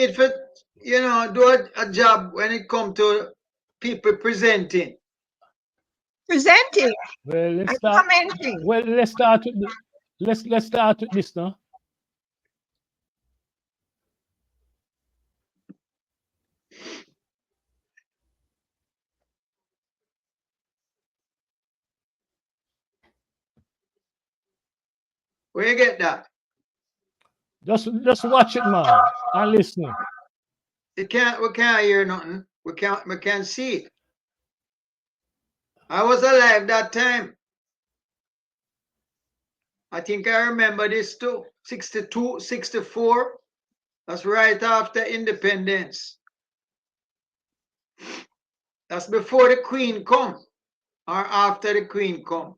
need to, do a job when it comes to people presenting. Presenting Well, let's and start. commenting. Well, let's start with let's start with this now. Where you get that? Just watch it, man, and listen. We can't hear nothing. We can't see it. I was alive that time. I think I remember this too. 62, 64. That's right after independence. That's before the Queen come or after the Queen come.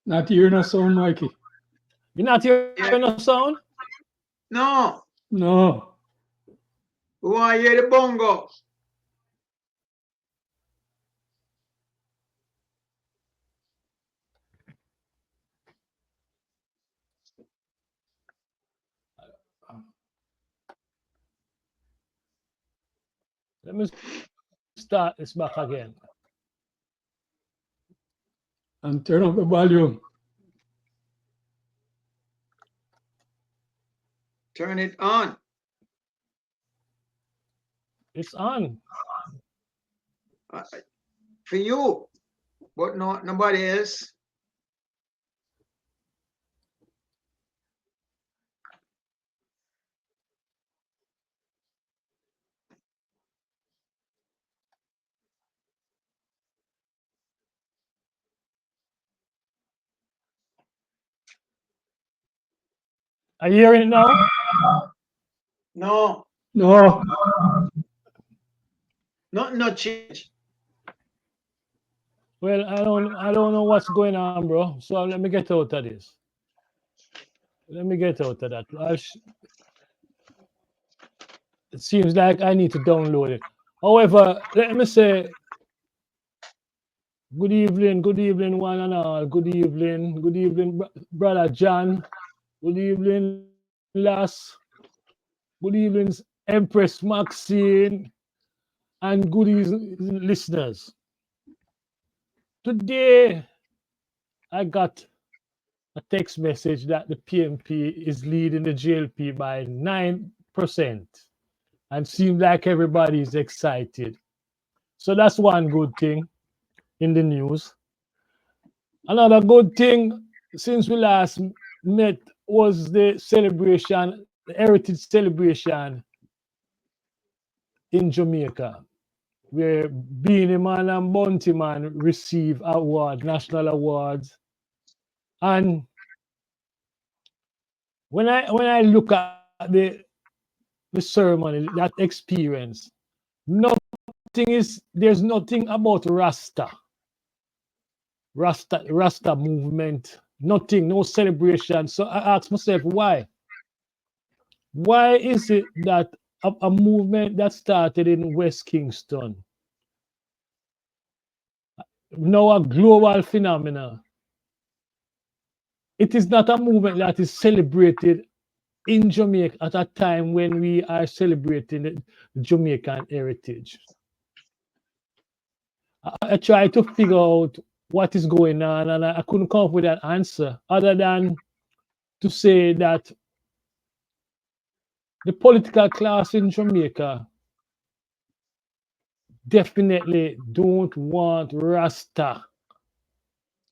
Not hearing no sound, Mikey. You not hearing Yeah. no sound? No, No. we want to hear the bongo. Let me start this back again. And turn up the volume. Turn it on. It's on. For you, but nobody else. Are you hearing it now? No, No. nothing no change. Well, I don't know what's going on, bro. So let me get out of this. Let me get out of that. It seems like I need to download it. However, let me say good evening, one and all. Good evening, brother John. Good evening, Lass. Good evening, Empress Maxine, and good evening, listeners. Today, I got a text message that the PMP is leading the JLP by 9%, and seems like everybody is excited. So that's one good thing in the news. Another good thing since we last met was the celebration, the heritage celebration in Jamaica, where Beanie Man and Bounty Man receive national awards. And when I look at the ceremony, that experience, there's nothing about Rasta movement, nothing, no celebration. So I ask myself, why? Why is it that a movement that started in West Kingston, now a global phenomenon, it is not a movement that is celebrated in Jamaica at a time when we are celebrating the Jamaican heritage? I tried to figure out what is going on, and I couldn't come up with an answer other than to say that the political class in Jamaica definitely don't want Rasta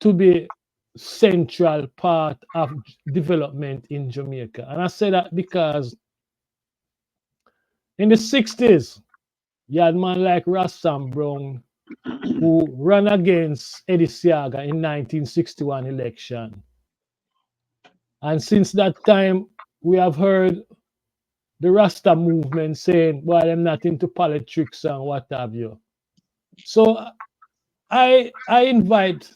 to be central part of development in Jamaica. And I say that because in the 60s, you had man like Rasta Brown who ran against Eddie Siaga in 1961 election. And since that time, we have heard the Rasta movement saying, well, I'm not into politics and what have you. So I invite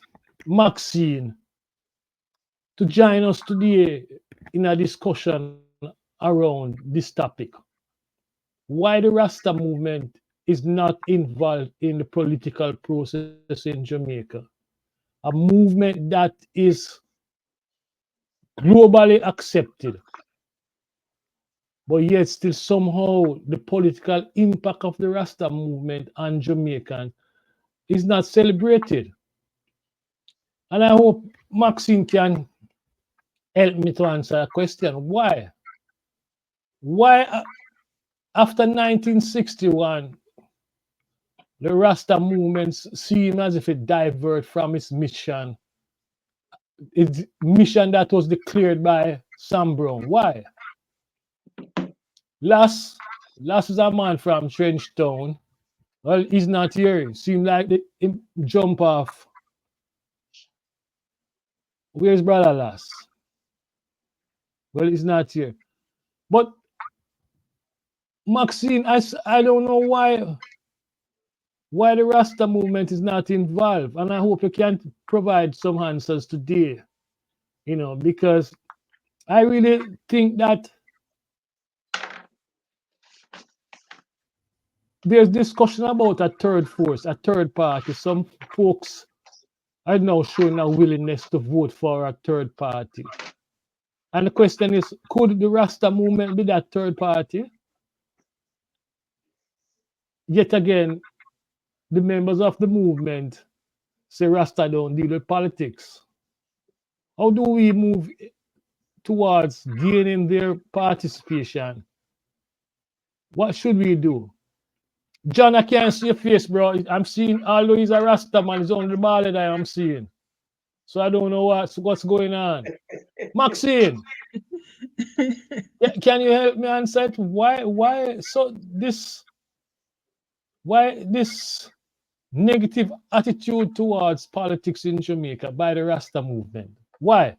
Maxine to join us today in a discussion around this topic. Why the Rasta movement is not involved in the political process in Jamaica. A movement that is globally accepted, but yet still somehow the political impact of the Rasta movement on Jamaican is not celebrated. And I hope Maxine can help me to answer a question. Why? Why after 1961 the Rasta movements seem as if it diverged from its mission that was declared by Sam Brown? Why? Last is a man from Trenchtown. Well, he's not here. Seem like him jump off. Where's brother Last? Well, he's not here. But Maxine, I don't know why the Rasta movement is not involved, and I hope you can provide some answers today. Because I really think that there's discussion about a third force, a third party. Some folks are now showing a willingness to vote for a third party. And the question is, could the Rasta movement be that third party? Yet again, the members of the movement say Rasta don't deal with politics. How do we move towards gaining their participation? What should we do? John, I can't see your face, bro. I'm seeing, although he's a Rasta man, it's only the ball that I'm seeing. So I don't know what's going on. Maxine, can you help me answer it? Why this negative attitude towards politics in Jamaica by the Rasta movement? Why?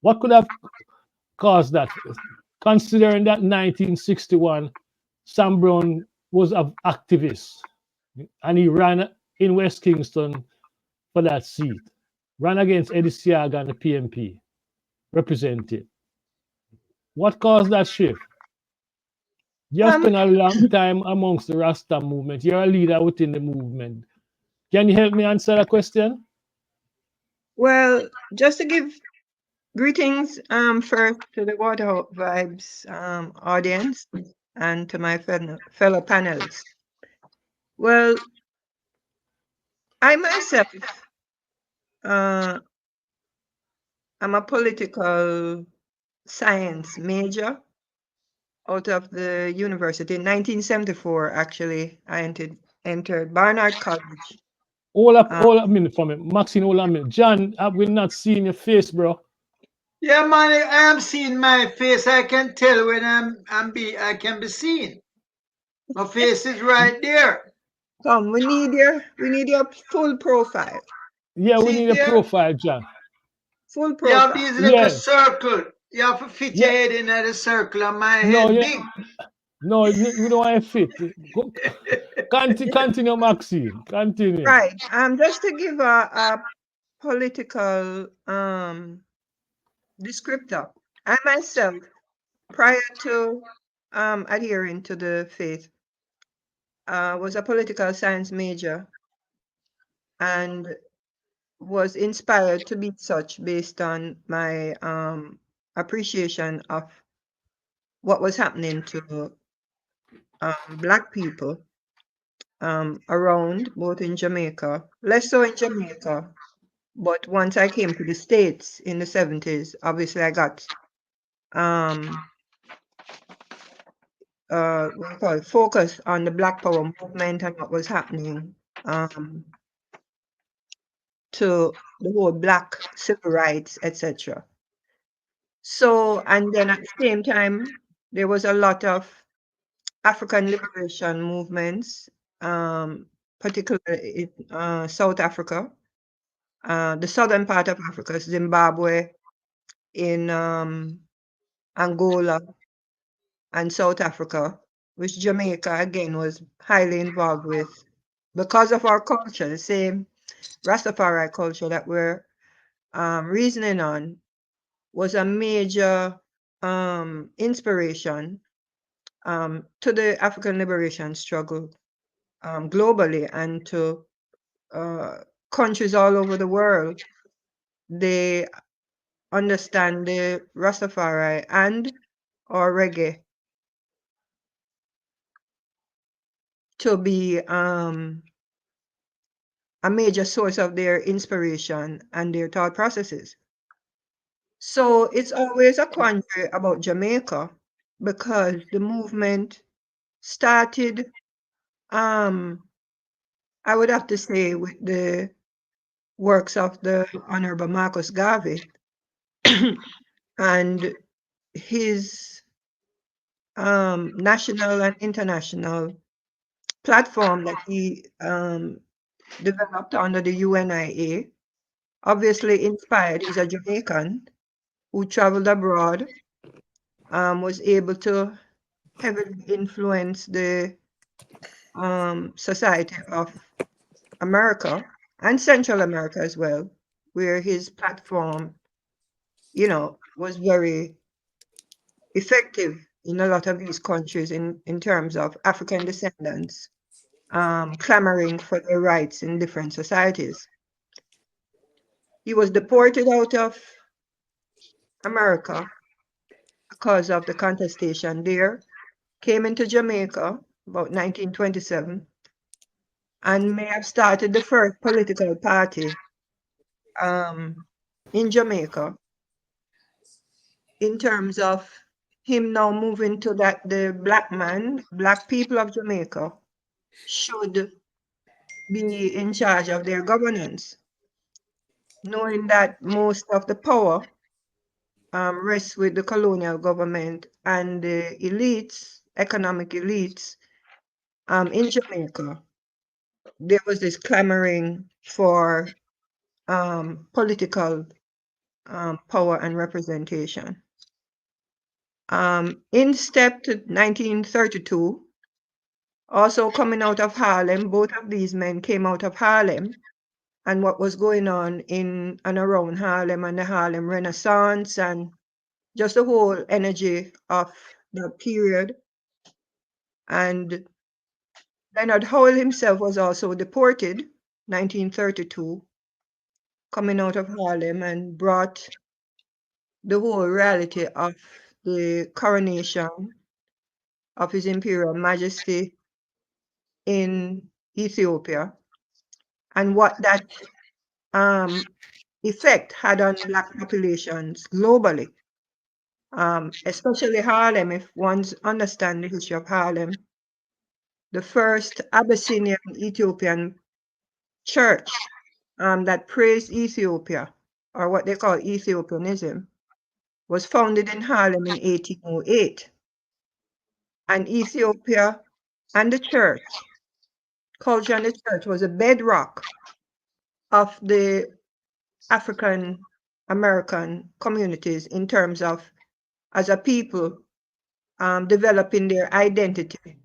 What could have caused that? Considering that 1961, Sam Brown was an activist and he ran in West Kingston for that seat, ran against Eddie Siaga and the PMP, represented. What caused that shift? You have spent a long time amongst the Rasta movement. You're a leader within the movement. Can you help me answer that question? Well, just to give greetings first to the Water Vibes audience and to my fellow panelists. Well, I myself, I'm a political science major out of the university. In 1974, actually, I entered Barnard College. Hold up a minute for me. Maxine, hold up a minute. John, we're not seeing your face, bro. Yeah, man, I am seeing my face. I can tell when I can be seen. My face is right there. Come, we need your full profile. Yeah, we See need a there? profile, John. Full You profile. have these little circle. You have to fit your head in the circle and my head big. No, we don't want to fit. Continue, Maxine. Continue. Right. Just to give a political descriptor. I myself, prior to adhering to the faith, was a political science major and was inspired to be such based on my appreciation of what was happening to Black people around, both in Jamaica, less so in Jamaica, but once I came to the States in the 70s, obviously I got focus on the Black Power movement and what was happening to the whole Black civil rights, etc. So, and then at the same time, there was a lot of African liberation movements, particularly in South Africa, the southern part of Africa, Zimbabwe, in Angola, and South Africa, which Jamaica again was highly involved with because of our culture, the same Rastafari culture that we're reasoning on was a major inspiration to the African liberation struggle globally and to countries all over the world. They understand the Rastafari and or reggae to be a major source of their inspiration and their thought processes. So it's always a quandary about Jamaica because the movement started, um, I would have to say, with the works of the Honorable Marcus Garvey and his national and international platform that he developed under the UNIA. Obviously inspired, he's a Jamaican who traveled abroad, was able to heavily influence the society of America and Central America as well, where his platform, was very effective in a lot of these countries in terms of African descendants clamoring for their rights in different societies. He was deported out of America because of the contestation there, came into Jamaica about 1927, and may have started the first political party um, in Jamaica in terms of him now moving to that the black people of Jamaica should be in charge of their governance, knowing that most of the power rests with the colonial government and the elites, economic elites in Jamaica. There was this clamoring for political power and representation. In step to 1932, also coming out of Harlem, both of these men came out of Harlem and what was going on in and around Harlem and the Harlem Renaissance and just the whole energy of the period. And Leonard Howell himself was also deported, 1932, coming out of Harlem and brought the whole reality of the coronation of His Imperial Majesty in Ethiopia and what that effect had on Black populations globally, especially Harlem. If one's understand the history of Harlem, the first Abyssinian Ethiopian church that praised Ethiopia, or what they call Ethiopianism, was founded in Harlem in 1808. And Ethiopia and the church, culture and the church was a bedrock of the African American communities in terms of as a people developing their identity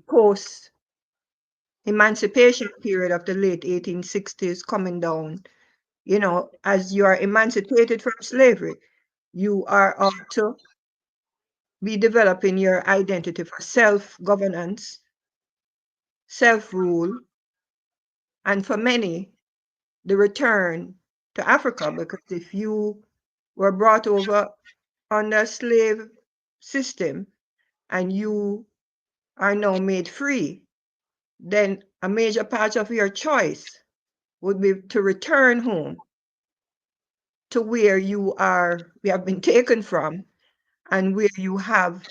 post emancipation period of the late 1860s coming down. As you are emancipated from slavery, you are ought to be developing your identity for self-governance, self-rule, and for many, the return to Africa, because if you were brought over under a slave system and you are now made free, then a major part of your choice would be to return home to where you have been taken from and where you have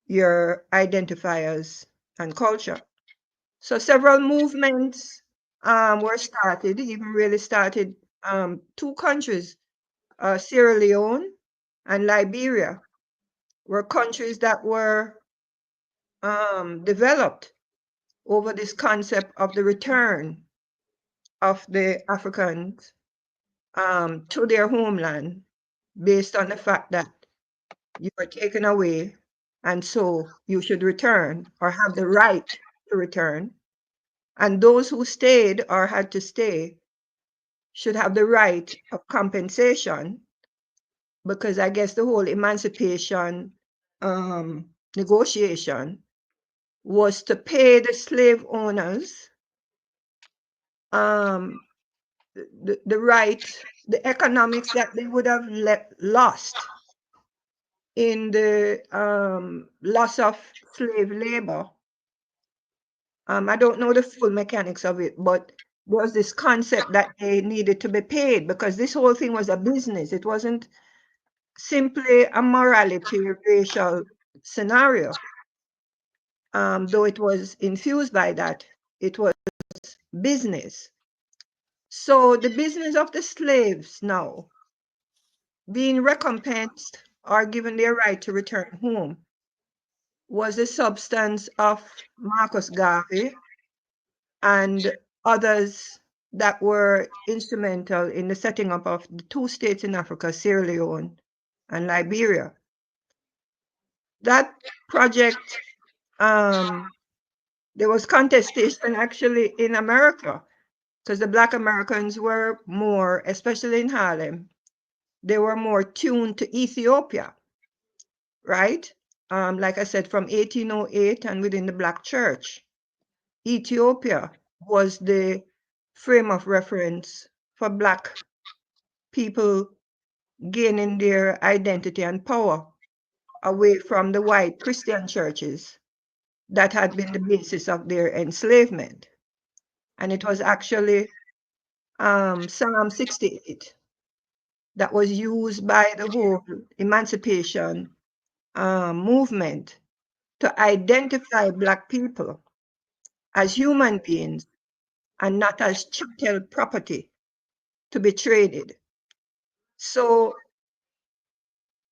your identifiers and culture. So several movements were started, even really started two countries, Sierra Leone and Liberia, were countries that were developed over this concept of the return of the Africans to their homeland based on the fact that you were taken away and so you should return or have the right to return. And those who stayed or had to stay should have the right of compensation, because I guess the whole emancipation negotiation was to pay the slave owners the right, the economics that they would have lost in the loss of slave labor. I don't know the full mechanics of it, but there was this concept that they needed to be paid because this whole thing was a business. It wasn't simply a morality racial scenario, though it was infused by that. It was business. So the business of the slaves now being recompensed or given their right to return home was the substance of Marcus Garvey and others that were instrumental in the setting up of the two states in Africa, Sierra Leone and Liberia. That project, there was contestation actually in America because the Black Americans were more, especially in Harlem, they were more tuned to Ethiopia, right? Like I said, from 1808 and within the Black Church, Ethiopia was the frame of reference for Black people gaining their identity and power away from the white Christian churches that had been the basis of their enslavement. And it was actually Psalm 68 that was used by the whole emancipation movement to identify Black people as human beings and not as chattel property to be traded. So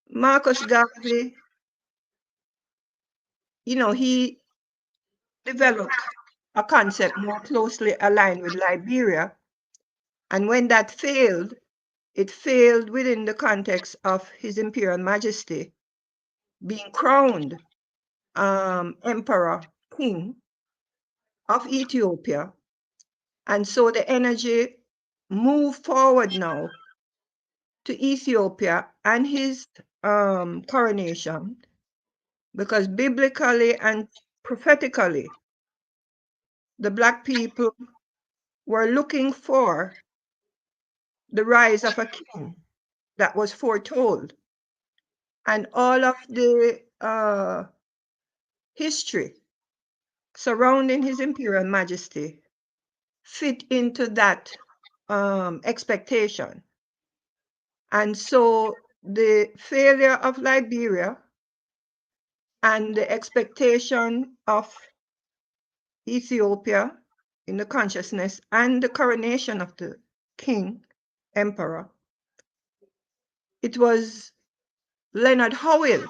Marcus Garvey, he developed a concept more closely aligned with Liberia. And when that failed, it failed within the context of His Imperial Majesty being crowned Emperor King of Ethiopia. And so the energy moved forward now to Ethiopia and his coronation, because biblically and prophetically, the Black people were looking for the rise of a king that was foretold. And all of the history surrounding His Imperial Majesty fit into that expectation. And so the failure of Liberia and the expectation of Ethiopia in the consciousness and the coronation of the king, emperor, it was Leonard Howell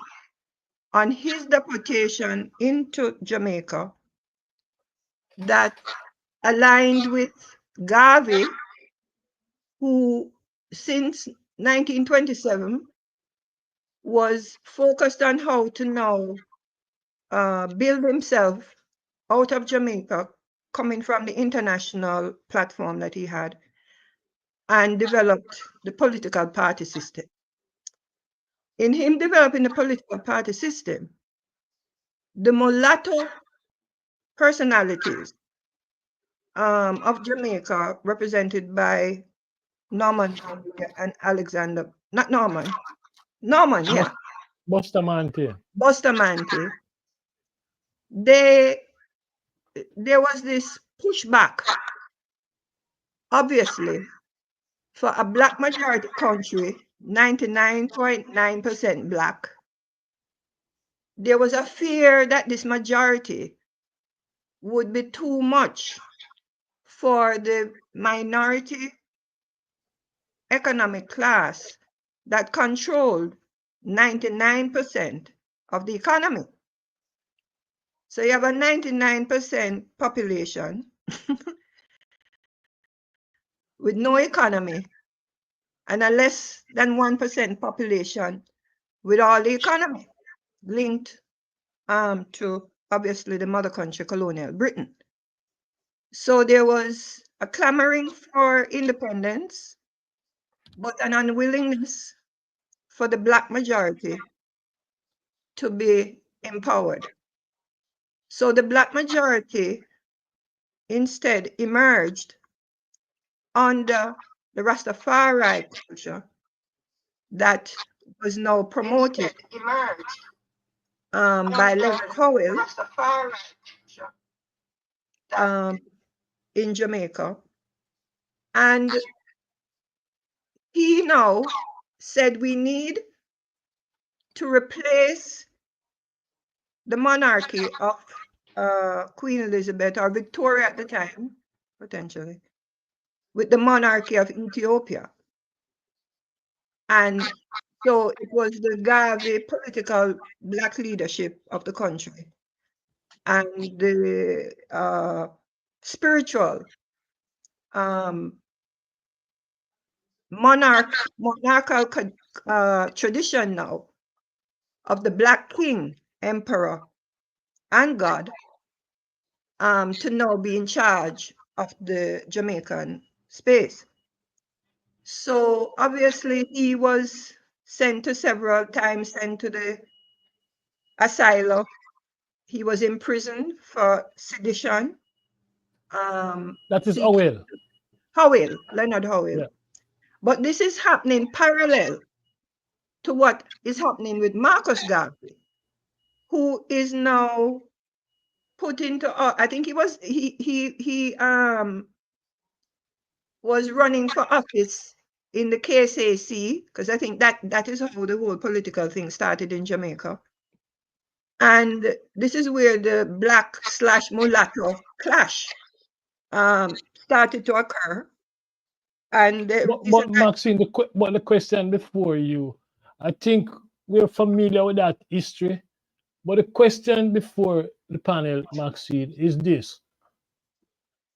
on his deportation into Jamaica that aligned with Garvey, who since 1927 was focused on how to now build himself out of Jamaica, coming from the international platform that he had, and developed the political party system. In him developing the political party system, the mulatto personalities of Jamaica, represented by Norman and Alexander, not Norman, yeah, Bustamante. Bustamante, there was this pushback, obviously, for a Black majority country, 99.9% Black. There was a fear that this majority would be too much for the minority economic class that controlled 99% of the economy. So you have a 99% population with no economy and a less than 1% population with all the economy linked to obviously the mother country, colonial Britain. So there was a clamoring for independence, but an unwillingness for the Black majority to be empowered. So the Black majority instead emerged under the Rastafari culture that was now promoted by Leonard Howell in Jamaica. And he now said we need to replace the monarchy of Queen Elizabeth or Victoria at the time, potentially, with the monarchy of Ethiopia. And so it was the Garvey political black leadership of the country and the spiritual monarchical tradition now of the Black King, Emperor, and God to now be in charge of the Jamaican space. So obviously he was sent to several times, sent to the asylum. He was imprisoned for sedition. That is Howell. Howell, Leonard Howell. Yeah. But this is happening parallel to what is happening with Marcus Garvey, who is now put into, I think he was running for office in the KSAC, because I think that is how the whole political thing started in Jamaica. And this is where the black/mulatto clash started to occur. And but Maxine, the question before you, I think we're familiar with that history. But the question before the panel, Maxine, is this.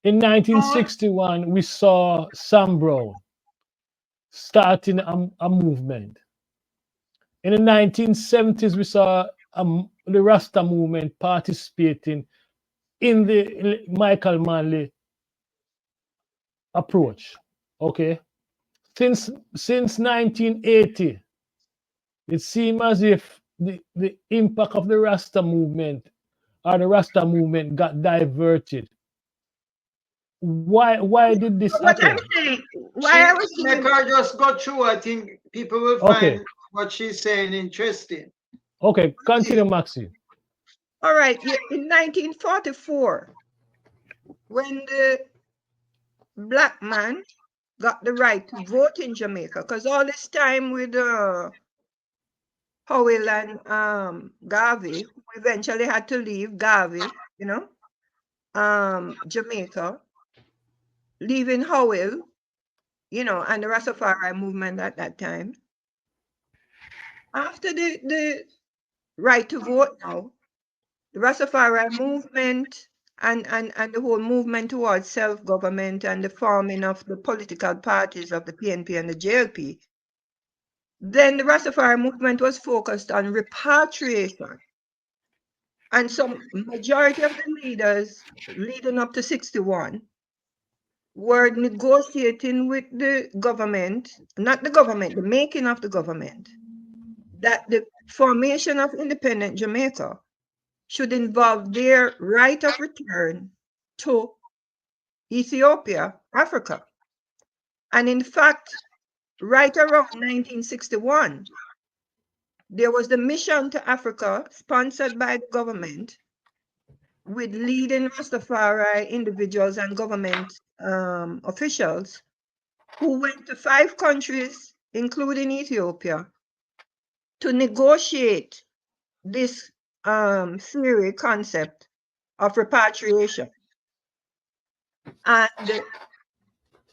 In 1961, we saw Sam Brown starting a movement. In the 1970s, we saw the Rasta movement participating in the Michael Manley approach. Okay. Since 1980, it seems as if the impact of the Rasta movement or the Rasta movement got diverted. Why did this what I'm happen? saying, why I was Make her just go through. I think people will Okay. find what she's saying interesting. Okay, continue, Maxi. All right, in 1944, when the black man got the right to vote in Jamaica, because all this time with Howell and Garvey, who eventually had to leave Garvey, Jamaica, leaving Howell, and the Rastafari movement at that time. After the right to vote now, the Rastafari movement and the whole movement towards self-government and the forming of the political parties of the PNP and the JLP, then the Rastafari movement was focused on repatriation. And some majority of the leaders leading up to 61 were negotiating with the government, not the government, the making of the government, that the formation of independent Jamaica should involve their right of return to Ethiopia, Africa. And in fact, right around 1961, there was the mission to Africa sponsored by the government with leading Rastafari individuals and government officials who went to 5 countries, including Ethiopia, to negotiate this theory concept of repatriation. And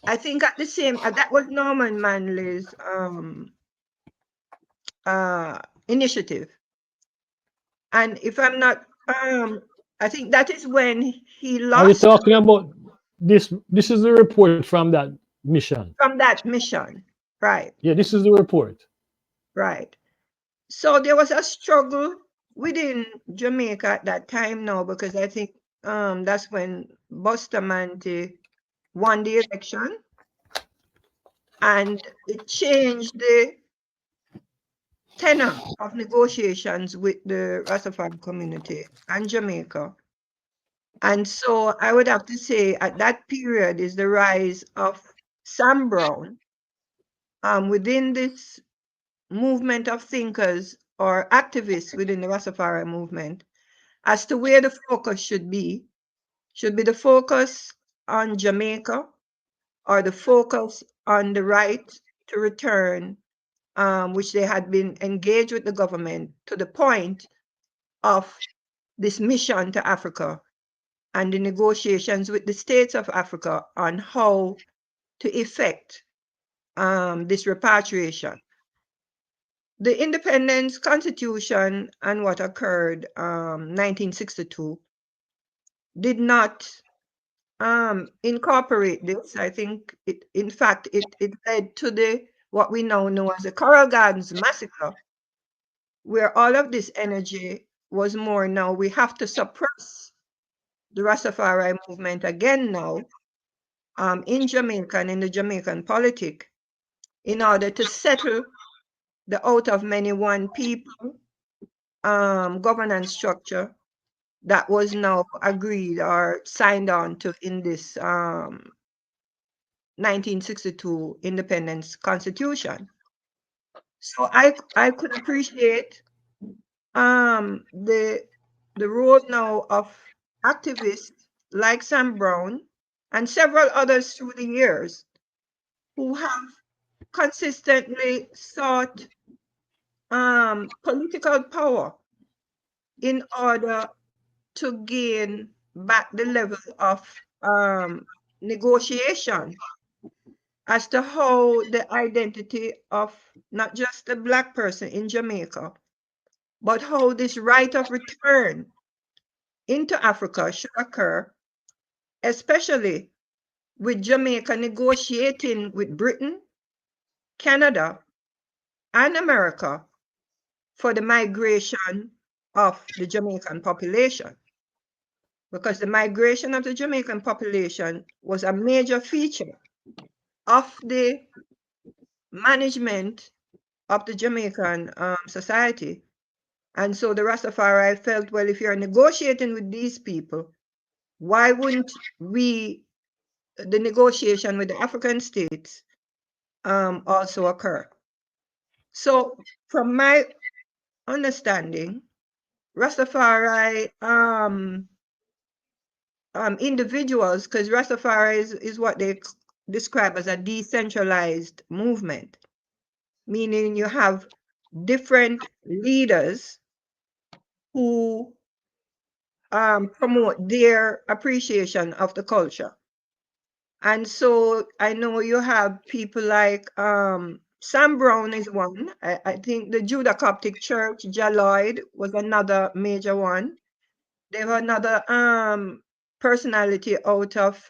I think at the same, that was Norman Manley's initiative. And if I'm not, I think that is when he lost. Are you talking about this? This is the report from that mission. From that mission, right? Yeah, this is the report. Right. So there was a struggle within Jamaica at that time now, because I think that's when Bustamante won the election, and it changed the tenor of negotiations with the Rastafari community and Jamaica. And so I would have to say at that period is the rise of Sam Brown, within this movement of thinkers or activists within the Rastafari movement, as to where the focus should be. Should be the focus on Jamaica or the focus on the right to return, which they had been engaged with the government to the point of this mission to Africa and the negotiations with the states of Africa on how to effect this repatriation. The independence constitution and what occurred 1962 did not incorporate this. I think it, in fact, it led to the what we now know as the Coral Gardens massacre, where all of this energy was more now we have to suppress the Rastafari movement again now in Jamaica and in the Jamaican politic in order to settle the out of many one people governance structure that was now agreed or signed on to in this 1962 independence constitution. So I could appreciate the role now of activists like Sam Brown and several others through the years who have consistently sought political power in order to gain back the level of negotiation as to how the identity of not just the Black person in Jamaica, but how this right of return into Africa should occur, especially with Jamaica negotiating with Britain, Canada, and America for the migration of the Jamaican population. Because the migration of the Jamaican population was a major feature of the management of the Jamaican society. And so the Rastafari felt, well, if you're negotiating with these people, why wouldn't the negotiation with the African states also occur? So from my understanding, Rastafari individuals, because Rastafari is what they describe as a decentralized movement, meaning you have different leaders who promote their appreciation of the culture. And so I know you have people like Sam Brown is one. I think the Judah Coptic Church, Jaloid, was another major one. They have another personality out of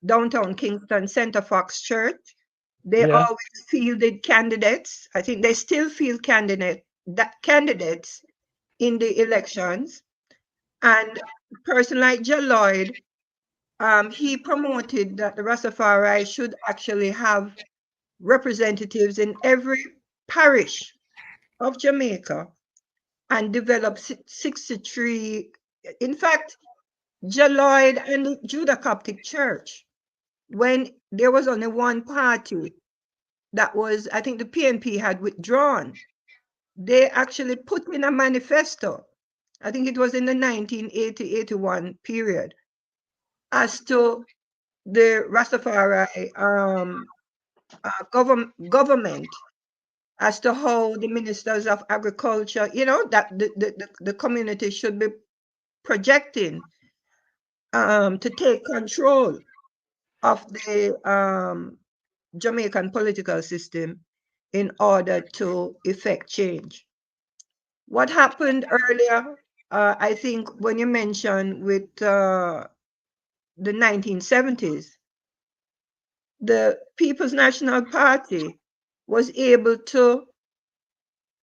downtown Kingston, Center Fox Church. They always fielded candidates. I think they still field candidates in the elections. And a person like Jaloid, he promoted that the Rastafari should actually have representatives in every parish of Jamaica and develop 63. In fact, Jaloid and the Judah Coptic Church, when there was only one party that was, I think the PNP had withdrawn, they actually put in a manifesto, I think it was in the 1980-81 period, as to the Rastafari government, as to how the ministers of agriculture, that the community should be projecting to take control of the Jamaican political system in order to effect change. What happened earlier, I think when you mentioned with the 1970s, the People's National Party was able to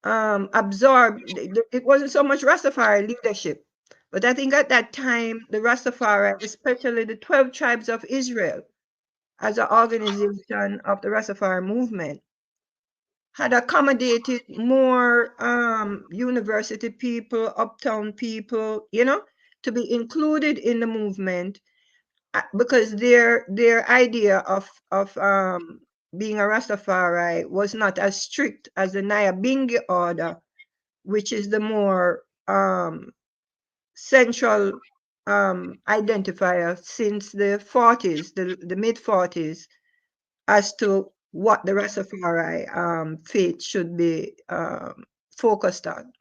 absorb, it wasn't so much Rastafari leadership, but I think at that time, the Rastafari, especially the 12 tribes of Israel, as an organization of the Rastafari movement, had accommodated more university people, uptown people, to be included in the movement because their idea of being a Rastafari was not as strict as the Nyabingi order, which is the more central identifier since the 40s, the mid 40s, as to what the Rastafari faith should be focused on.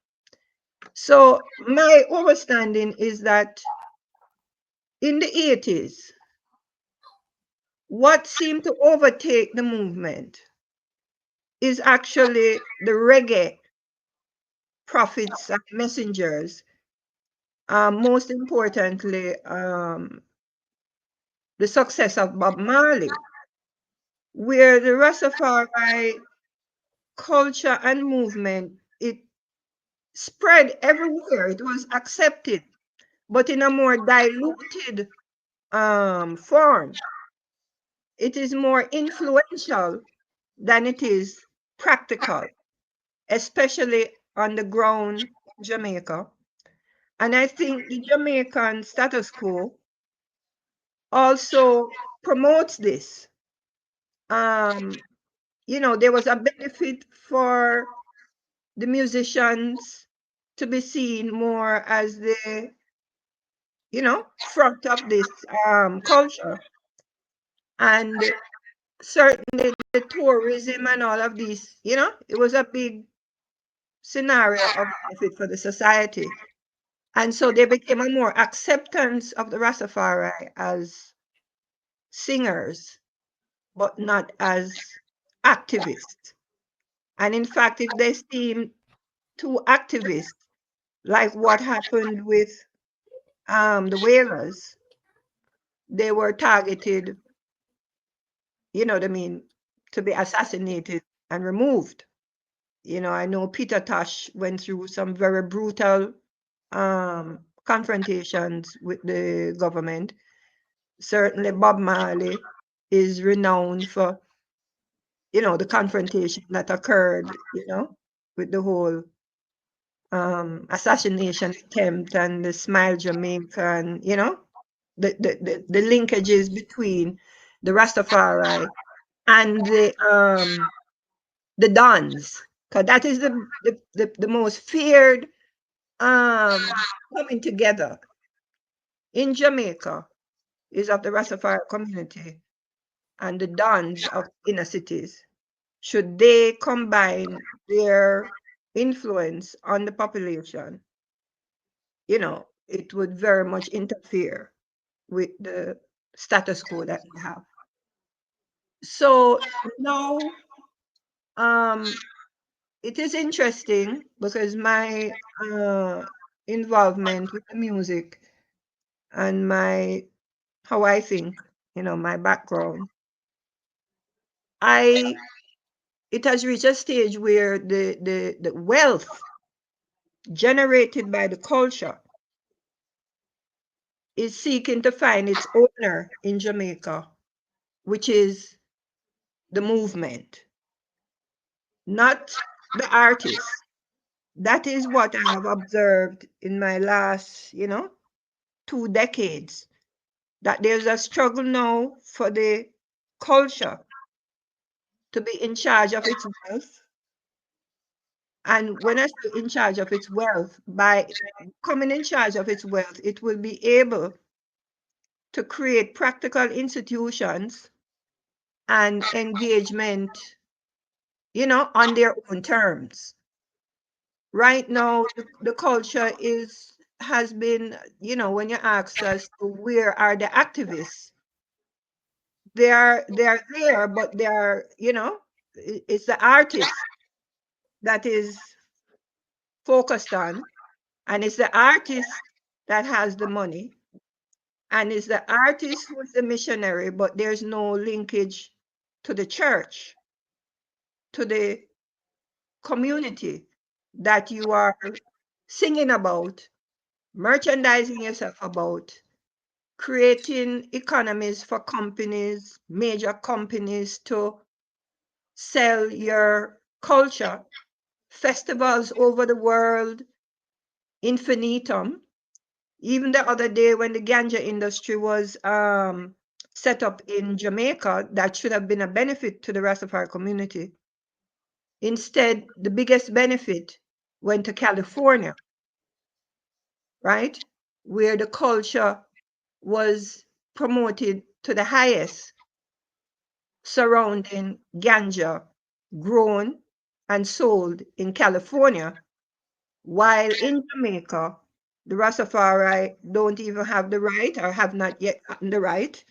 So my understanding is that in the 80s, what seemed to overtake the movement is actually the reggae prophets and messengers. Most importantly, the success of Bob Marley, where the Rastafari culture and movement, it spread everywhere. It was accepted, but in a more diluted form. It is more influential than it is practical, especially on the ground in Jamaica. And I think the Jamaican status quo also promotes this. There was a benefit for the musicians to be seen more as the, front of this culture. And certainly the tourism and all of these, it was a big scenario of benefit for the society. And so there became a more acceptance of the Rastafari as singers, but not as activists. And in fact, if they seem too activist, like what happened with the whalers, they were targeted, you know what I mean, to be assassinated and removed. I know Peter Tosh went through some very brutal confrontations with the government. Certainly, Bob Marley is renowned for, the confrontation that occurred, with the whole assassination attempt and the Smile Jamaica, and the linkages between the Rastafari and the Dons, because that is the most feared coming together in Jamaica is of the Rastafari community and the Dons of inner cities. Should they combine their influence on the population, it would very much interfere with the status quo that we have. So now, it is interesting because my involvement with the music and how I think, my background, it has reached a stage where the wealth generated by the culture is seeking to find its owner in Jamaica, which is the movement, not the artist. That is what I have observed in my last, 2 decades, that there's a struggle now for the culture to be in charge of its wealth. And when I say in charge of its wealth, by coming in charge of its wealth, it will be able to create practical institutions and engagement, on their own terms. Right now, the culture has been, when you ask us where are the activists, they're there, but they're, it's the artist that is focused on, and it's the artist that has the money, and it's the artist who's the missionary, but there's no linkage to the church, to the community that you are singing about, merchandising yourself about, creating economies for companies, major companies, to sell your culture, festivals over the world, infinitum, Even the other day when the ganja industry was set up in Jamaica, that should have been a benefit to the Rastafari community. Instead, the biggest benefit went to California, right? Where the culture was promoted to the highest surrounding ganja grown and sold in California, while in Jamaica, the Rastafari don't even have the right or have not yet gotten the right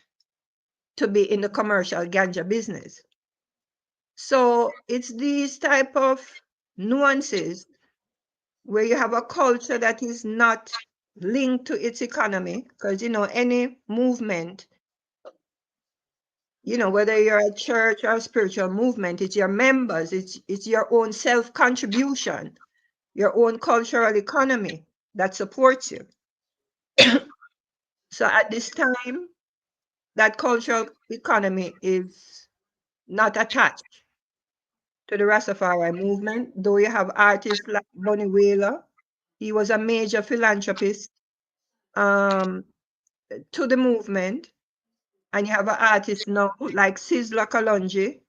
to be in the commercial ganja business. So it's these type of nuances where you have a culture that is not linked to its economy, because any movement, whether you're a church or a spiritual movement, it's your members, it's your own self-contribution, your own cultural economy that supports you. So at this time, that cultural economy is not attached to the Rastafari movement, though you have artists like Bunny Wailer. He was a major philanthropist to the movement. And you have an artist now like Sizzla Kalonji,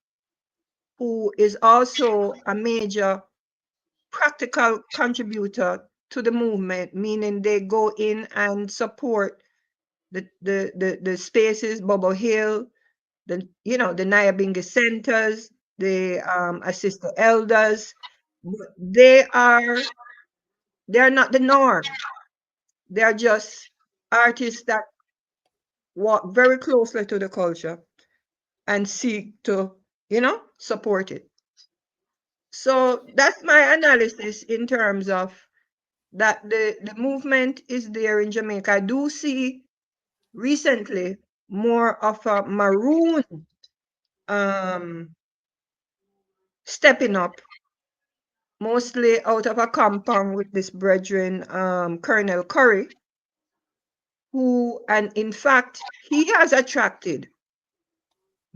who is also a major practical contributor to the movement, meaning they go in and support the spaces, Bobo Hill, the Nyabingi centers, they assist the elders. They are not the norm. They are just artists that walk very closely to the culture and seek to, support it. So that's my analysis in terms of that the movement is there in Jamaica. I do see recently more of a maroon stepping up, mostly out of a compound with this brethren, Colonel Curry, and in fact, he has attracted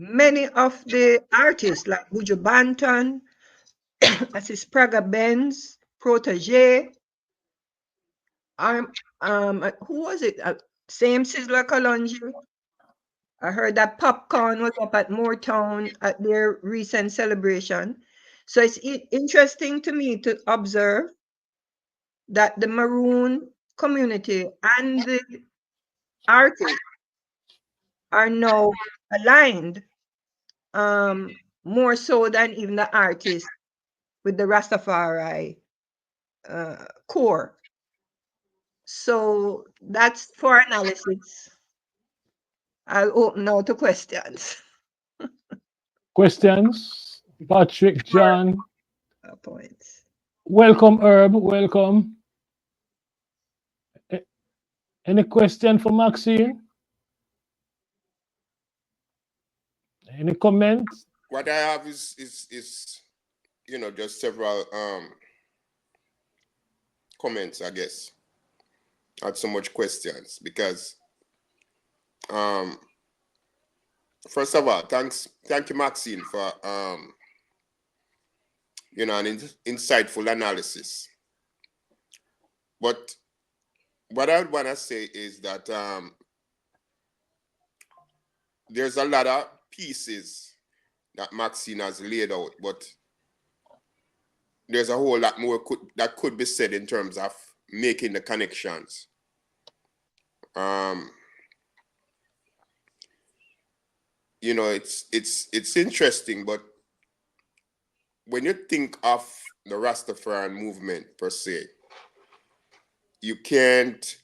many of the artists like Buju Banton, as his Praga Benz, Protege, who was it? Same Sizzler Kalonji. I heard that Popcorn was up at Moortown at their recent celebration. So it's interesting to me to observe that the Maroon community and the artists are now aligned, more so than even the artists with the Rastafari core. So that's for analysis. I'll open now to questions. Questions? Patrick, John, Points. welcome, Herb, welcome. Any question for Maxine? Any comments? What I have is just several comments, I guess. Not so much questions because first of all, thank you, Maxine, for an insightful analysis. But what I would want to say is that there's a lot of pieces that Maxine has laid out, but there's a whole lot more that could be said in terms of making the connections. It's interesting, but when you think of the Rastafarian movement per se, you can't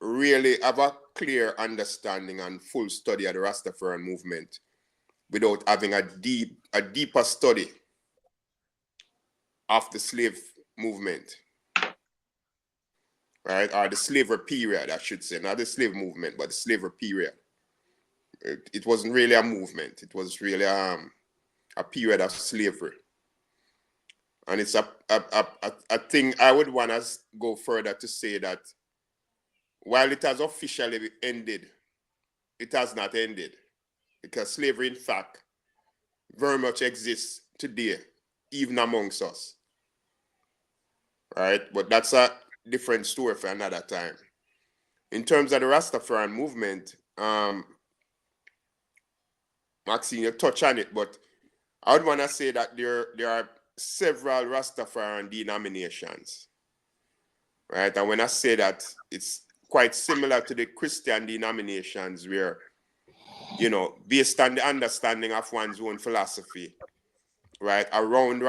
really have a clear understanding and full study of the Rastafarian movement without having a deeper study of the slave movement, right? Or the slavery period, I should say, not the slave movement, but the slavery period. It wasn't really a movement. It was really a period of slavery. And it's a thing I would want to go further to say that while it has officially ended, it has not ended, because slavery, in fact, very much exists today, even amongst us. Right? But that's a different story for another time. in terms of the Rastafarian movement, Maxine, you touch on it, but I would want to say that there are several Rastafarian denominations, right? And when I say that, it's quite similar to the Christian denominations where, based on the understanding of one's own philosophy, right, around the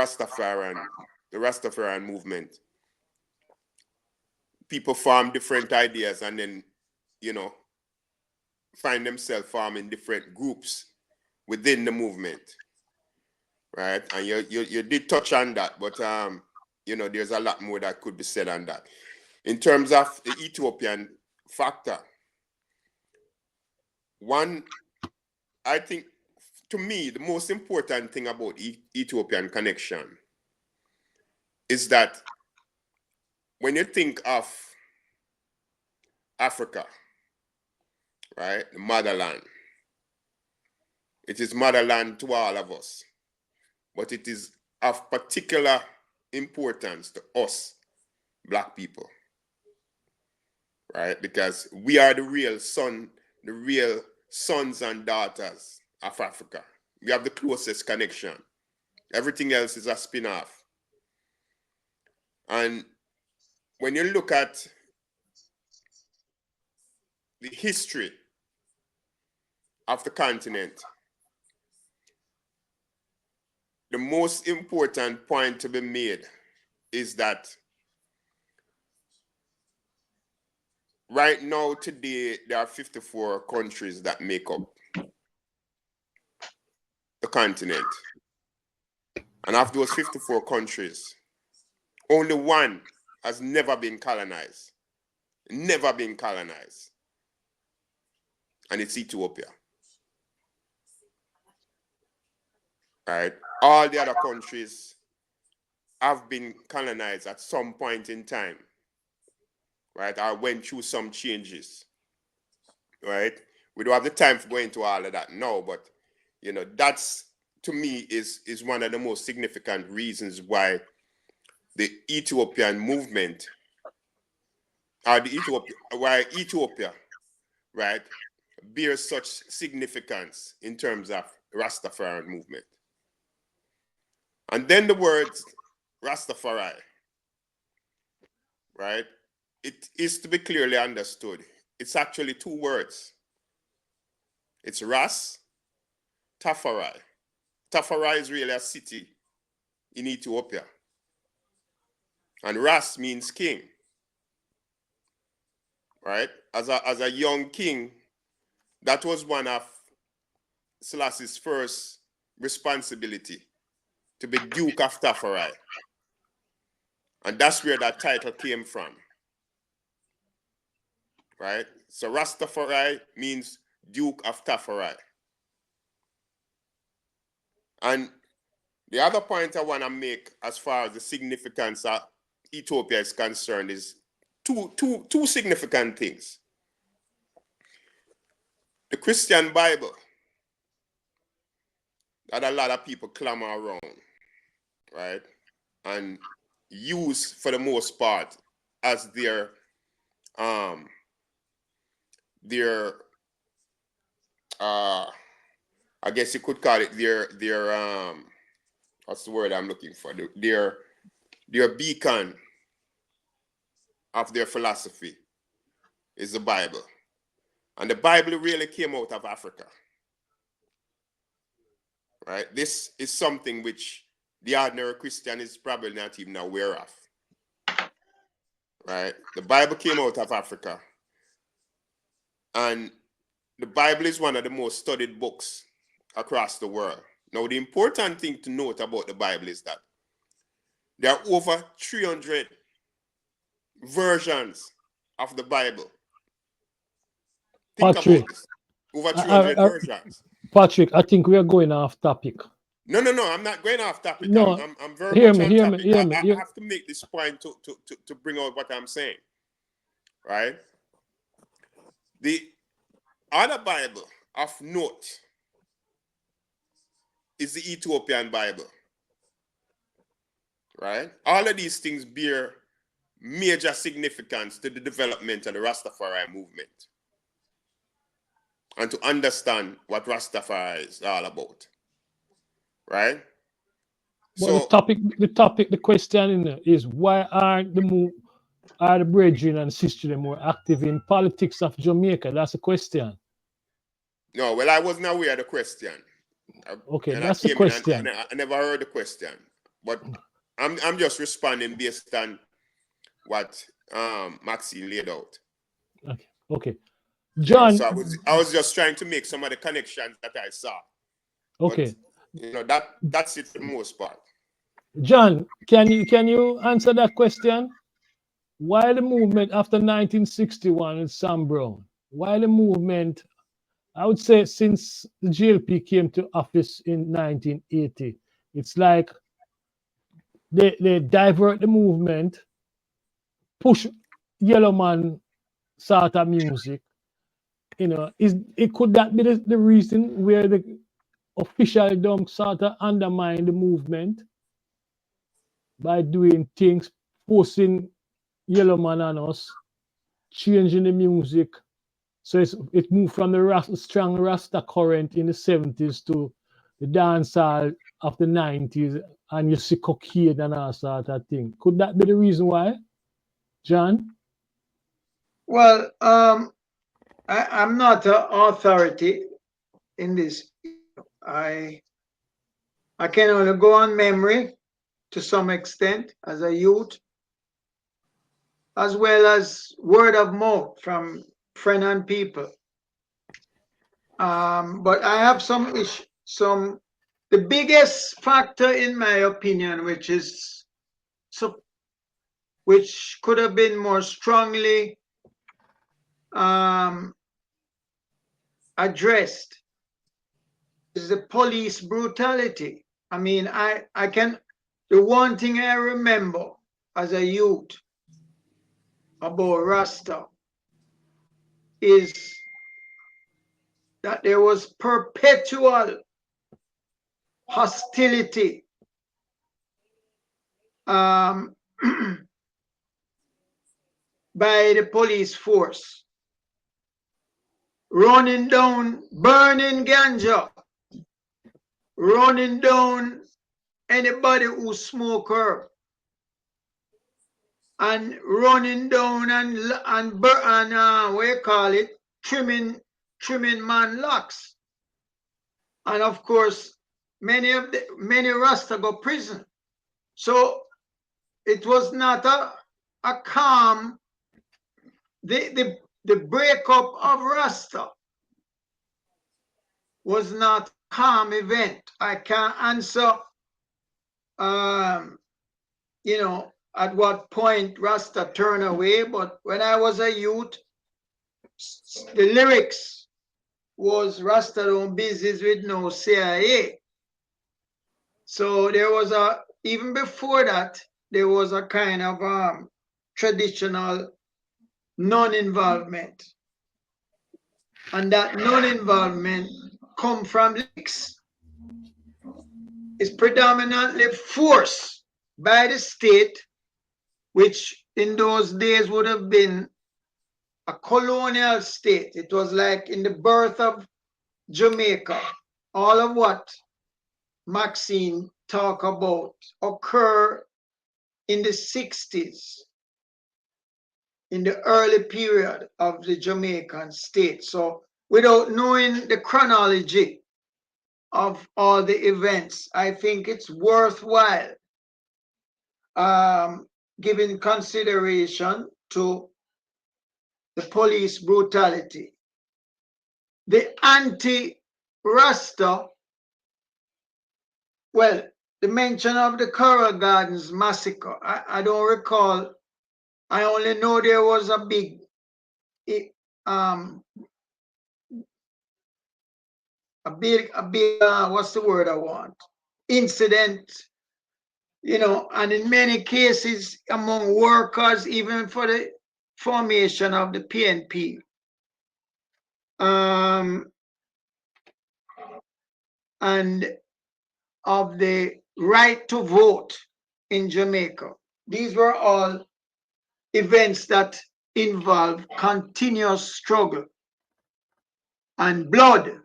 Rastafarian movement, people form different ideas and then, find themselves forming different groups within the movement, right? And you did touch on that, but there's a lot more that could be said on that. In terms of the Ethiopian factor, one, I think, to me, the most important thing about Ethiopian connection is that when you think of Africa, right, the motherland, it is motherland to all of us, but it is of particular importance to us, Black people, right? Because we are the real sons and daughters of Africa. We have the closest connection. Everything else is a spin-off. And when you look at the history of the continent, the most important point to be made is that right now, today, there are 54 countries that make up the continent. And of those 54 countries, only one has never been colonized. Never been colonized. And it's Ethiopia. Right? All the other countries have been colonized at some point in time. Right? I went through some changes. Right? We don't have the time to go into all of that now, but that's, to me, is one of the most significant reasons why the Ethiopian movement, why Ethiopia, right, bears such significance in terms of Rastafarian movement. And then the words Rastafari, right, it is to be clearly understood. It's actually two words. It's Ras, Tafari. Tafari is really a city in Ethiopia. And Ras means king, right? As a young king, that was one of Selassie's first responsibility, to be Duke of Tafari. And that's where that title came from, right? So Rastafari means Duke of Tafari. And the other point I want to make as far as the significance of Ethiopia is concerned is two significant things. The Christian Bible that a lot of people clamor around, right? And use for the most part as their I guess you could call it their what's the word I'm looking for? Their beacon of their philosophy is the Bible. And the Bible really came out of Africa. Right? This is something which the ordinary Christian is probably not even aware of. Right? The Bible came out of Africa. And the Bible is one of the most studied books across the world. Now, the important thing to note about the Bible is that there are over 300 versions of the Bible. Think Patrick, about this. Over 300 versions. Patrick, I think we are going off topic. No, I'm not going off topic. No, I'm very much on topic. hear me. I have to make this point to bring out what I'm saying. Right? The other Bible of note is the Ethiopian Bible. Right? All of these things bear major significance to the development of the Rastafari movement and to understand what Rastafari is all about, right? But So, the question is why aren't are the brethren and sisters more active in politics of Jamaica? That's the question. no, well, I wasn't aware of the question. Okay, And I that's the came in and question. I never heard the question. But I'm just responding based on what Maxine laid out. Okay, okay. You know, John, so I was just trying to make some of the connections that I saw. But okay. you know, that's it for the most part. John, can you answer that question? Why the movement after 1961 with Sam Brown? Why the movement? I would say since the GLP came to office in 1980, it's like they divert the movement, push yellow man sort of music. Could that be the reason where the official don't sort of undermine the movement by doing things, forcing yellow man on us, changing the music. So it moved from the strong Rasta current in the 70s to the dancehall of the 90s, and you see cocaine and all sort of thing. Could that be the reason why, John? Well, I'm not an authority in this. I I can only go on memory to some extent as a youth, as well as word of mouth from friend and people. But I have some issue, the biggest factor in my opinion, which could have been more strongly um, addressed, is the police brutality. I mean, the one thing I remember as a youth about Rasta is that there was perpetual hostility um, by the police force, running down, burning ganja, running down anybody who smoke herb, and running down and what you call it, trimming man locks, and of course many Rasta go prison. So it was not a calm. The breakup of Rasta was not a calm event. I can't answer, at what point Rasta turned away, but when I was a youth, the lyrics was Rasta don't business with no CIA. So there was even before that, there was a kind of traditional non-involvement. And that non-involvement come from lyrics. It's predominantly forced by the state, which in those days would have been a colonial state. It was like in the birth of Jamaica. All of what Maxine talk about occur in the 60s, in the early period of the Jamaican state. So without knowing the chronology of all the events, I think it's worthwhile giving consideration to the police brutality. The anti-Rasta, well, the mention of the Coral Gardens massacre, I don't recall. I only know there was a big, what's the word I want? Incident, and in many cases among workers, even for the formation of the PNP. And of the right to vote in Jamaica. These were all events that involve continuous struggle and blood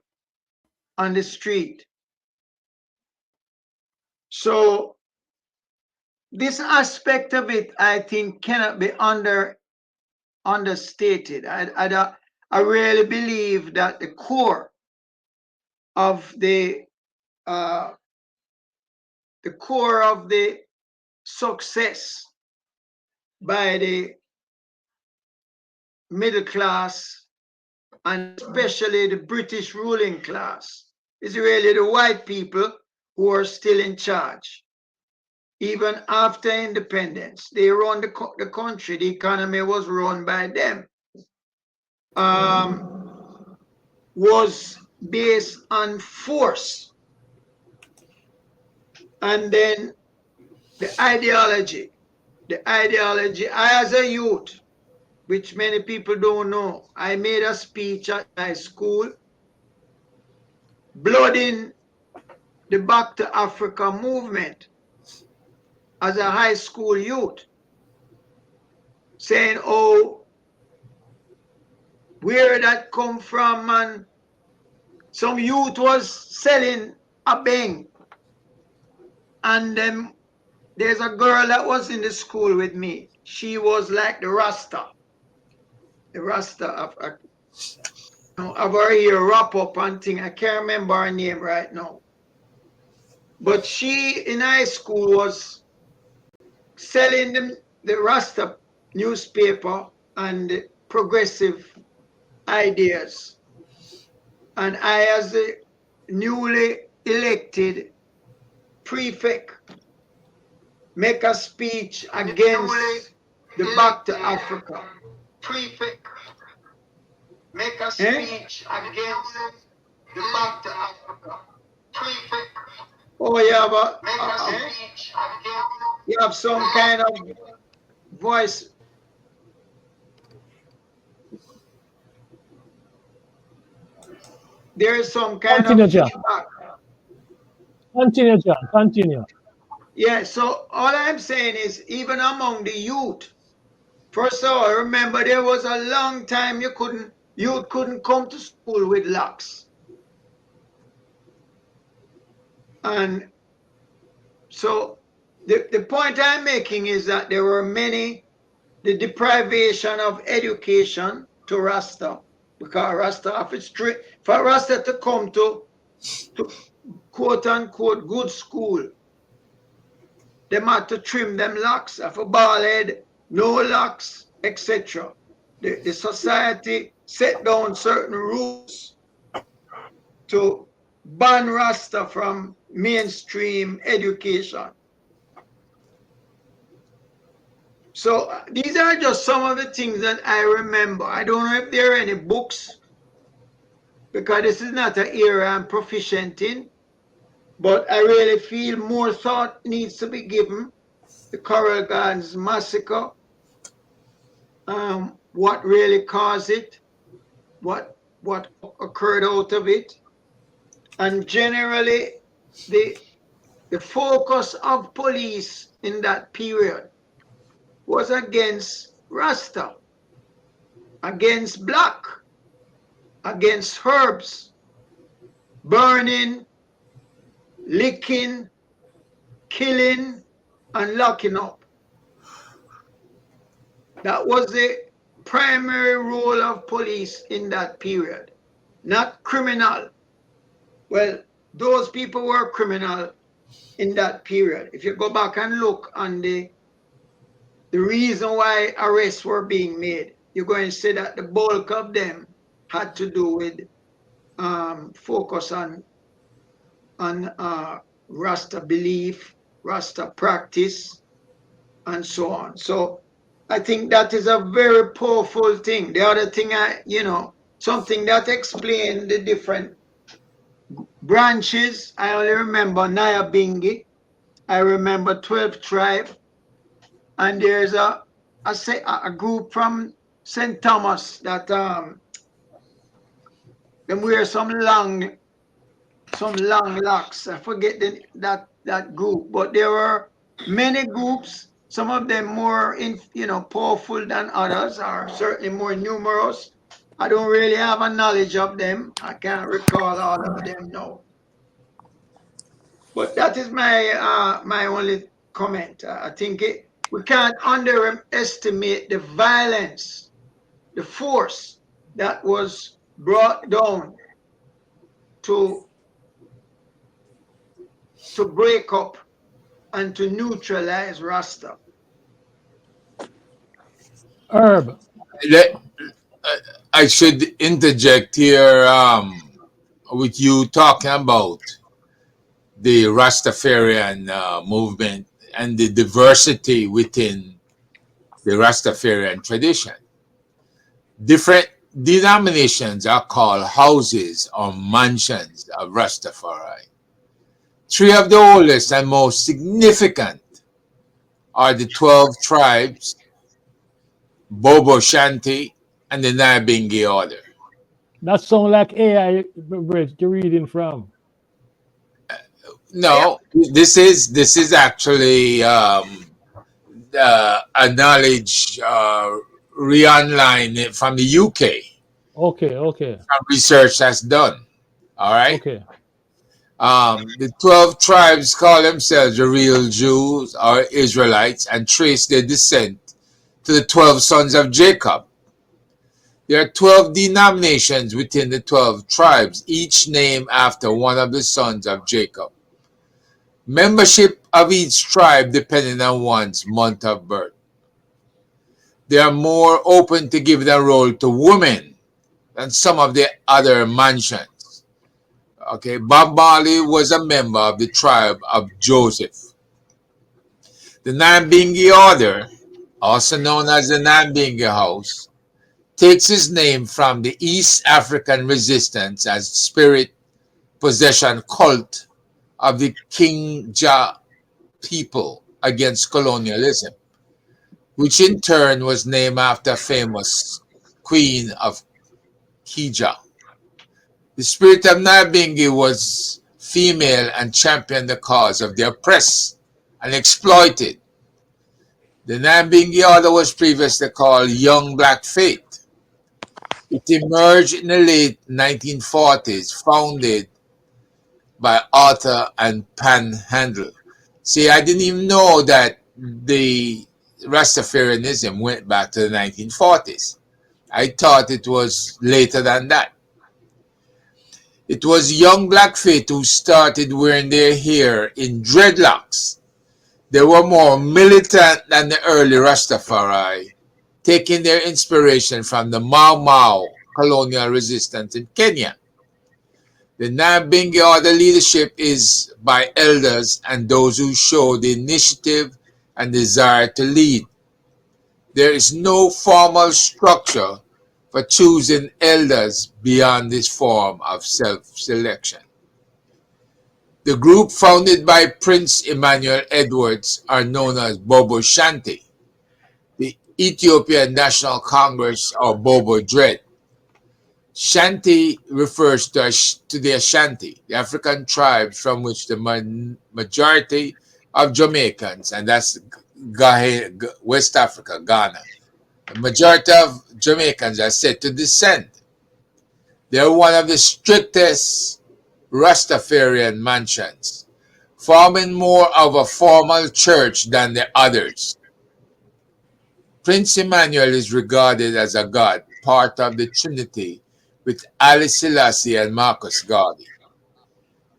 on the street. So this aspect of it, I think, cannot be understated. I really believe that the core of the success by the middle class, and especially the British ruling class, is really the white people who are still in charge. Even after independence, they run the country. The economy was run by them. Was based on force. And then the ideology. I, as a youth, which many people don't know, I made a speech at my school, blooding the Back to Africa movement as a high school youth, saying, oh, where that come from, and some youth was selling a bang, and there's a girl that was in the school with me. She was like the Rasta of her ear wrap up and thing. I can't remember her name right now. But she in high school was selling the Rasta newspaper and progressive ideas. And I, as a newly elected prefect, make a speech against the Back to Africa. Prefect. Make a speech against the Back to Africa. Prefect. Oh, yeah, but you have some kind of voice. There is some kind Continue, of John. feedback. Continue, John. Continue. Yeah, so all I'm saying is, even among the youth, first of all, remember there was a long time you couldn't come to school with locks. And so the point I'm making is that there were the deprivation of education to Rasta, because Rasta, for Rasta to come to quote unquote good school, they had to trim them locks, of a bald head, no locks, etc. The society set down certain rules to ban Rasta from mainstream education. So these are just some of the things that I remember. I don't know if there are any books, because this is not an area I'm proficient in, but I really feel more thought needs to be given. The Coral Gardens massacre, what really caused it, what occurred out of it, and generally the focus of police in that period was against Rasta, against black, against herbs, burning, licking, killing, and locking up. That was the primary role of police in that period, not criminal. Well, those people were criminal in that period. If you go back and look on the reason why arrests were being made, you're going to see that the bulk of them had to do with focus on Rasta belief, Rasta practice, and so on. So I think that is a very powerful thing. The other thing, something that explained the different branches, I only remember Nyabingi, I remember 12th tribe, and there's a group from St. Thomas that them wear some long locks. I forget that group, but there were many groups Some of them more powerful than others, are certainly more numerous. I don't really have a knowledge of them. I can't recall all of them now. But that is my only comment. I think we can't underestimate the violence, the force that was brought down to break up and to neutralize Rasta. Herb. I should interject here with you talking about the Rastafarian movement and the diversity within the Rastafarian tradition. Different denominations are called houses or mansions of Rastafari. Three of the oldest and most significant are the 12 tribes, Bobo Shanti, and the Nyabingi order. That sound like AI bridge you're reading from. No, this is actually a knowledge re-online from the UK Okay. from research that's done. All right. Okay. The 12 tribes call themselves the real Jews or Israelites and trace their descent to the 12 sons of Jacob. There are 12 denominations within the 12 tribes, each named after one of the sons of Jacob. Membership of each tribe depending on one's month of birth. They are more open to give their role to women than some of the other mansions. Okay, Bob Marley was a member of the tribe of Joseph. The Nyabingi order, also known as the Nyabingi House, takes its name from the East African resistance as spirit possession cult of the King Jah people against colonialism, which in turn was named after a famous queen of Kija. The spirit of Nyabingi was female and championed the cause of the oppressed and exploited. The Nyabingi order was previously called Young Black Faith. It emerged in the late 1940s, founded by Arthur and Panhandle. See, I didn't even know that the Rastafarianism went back to the 1940s. I thought it was later than that. It was young Blackfeet who started wearing their hair in dreadlocks. They were more militant than the early Rastafari, taking their inspiration from the Mau Mau colonial resistance in Kenya. The Nyabingi order leadership is by elders and those who show the initiative and desire to lead. There is no formal structure for choosing elders beyond this form of self-selection. The group founded by Prince Emmanuel Edwards are known as Bobo Shanti, the Ethiopian National Congress or Bobo Dread. Shanti refers to the Ashanti, the African tribes from which the majority of Jamaicans, and that's West Africa, Ghana, the majority of Jamaicans are said to descend. They are one of the strictest Rastafarian mansions, forming more of a formal church than the others. Prince Emmanuel is regarded as a god, part of the Trinity, with Ali Selassie and Marcus Garvey.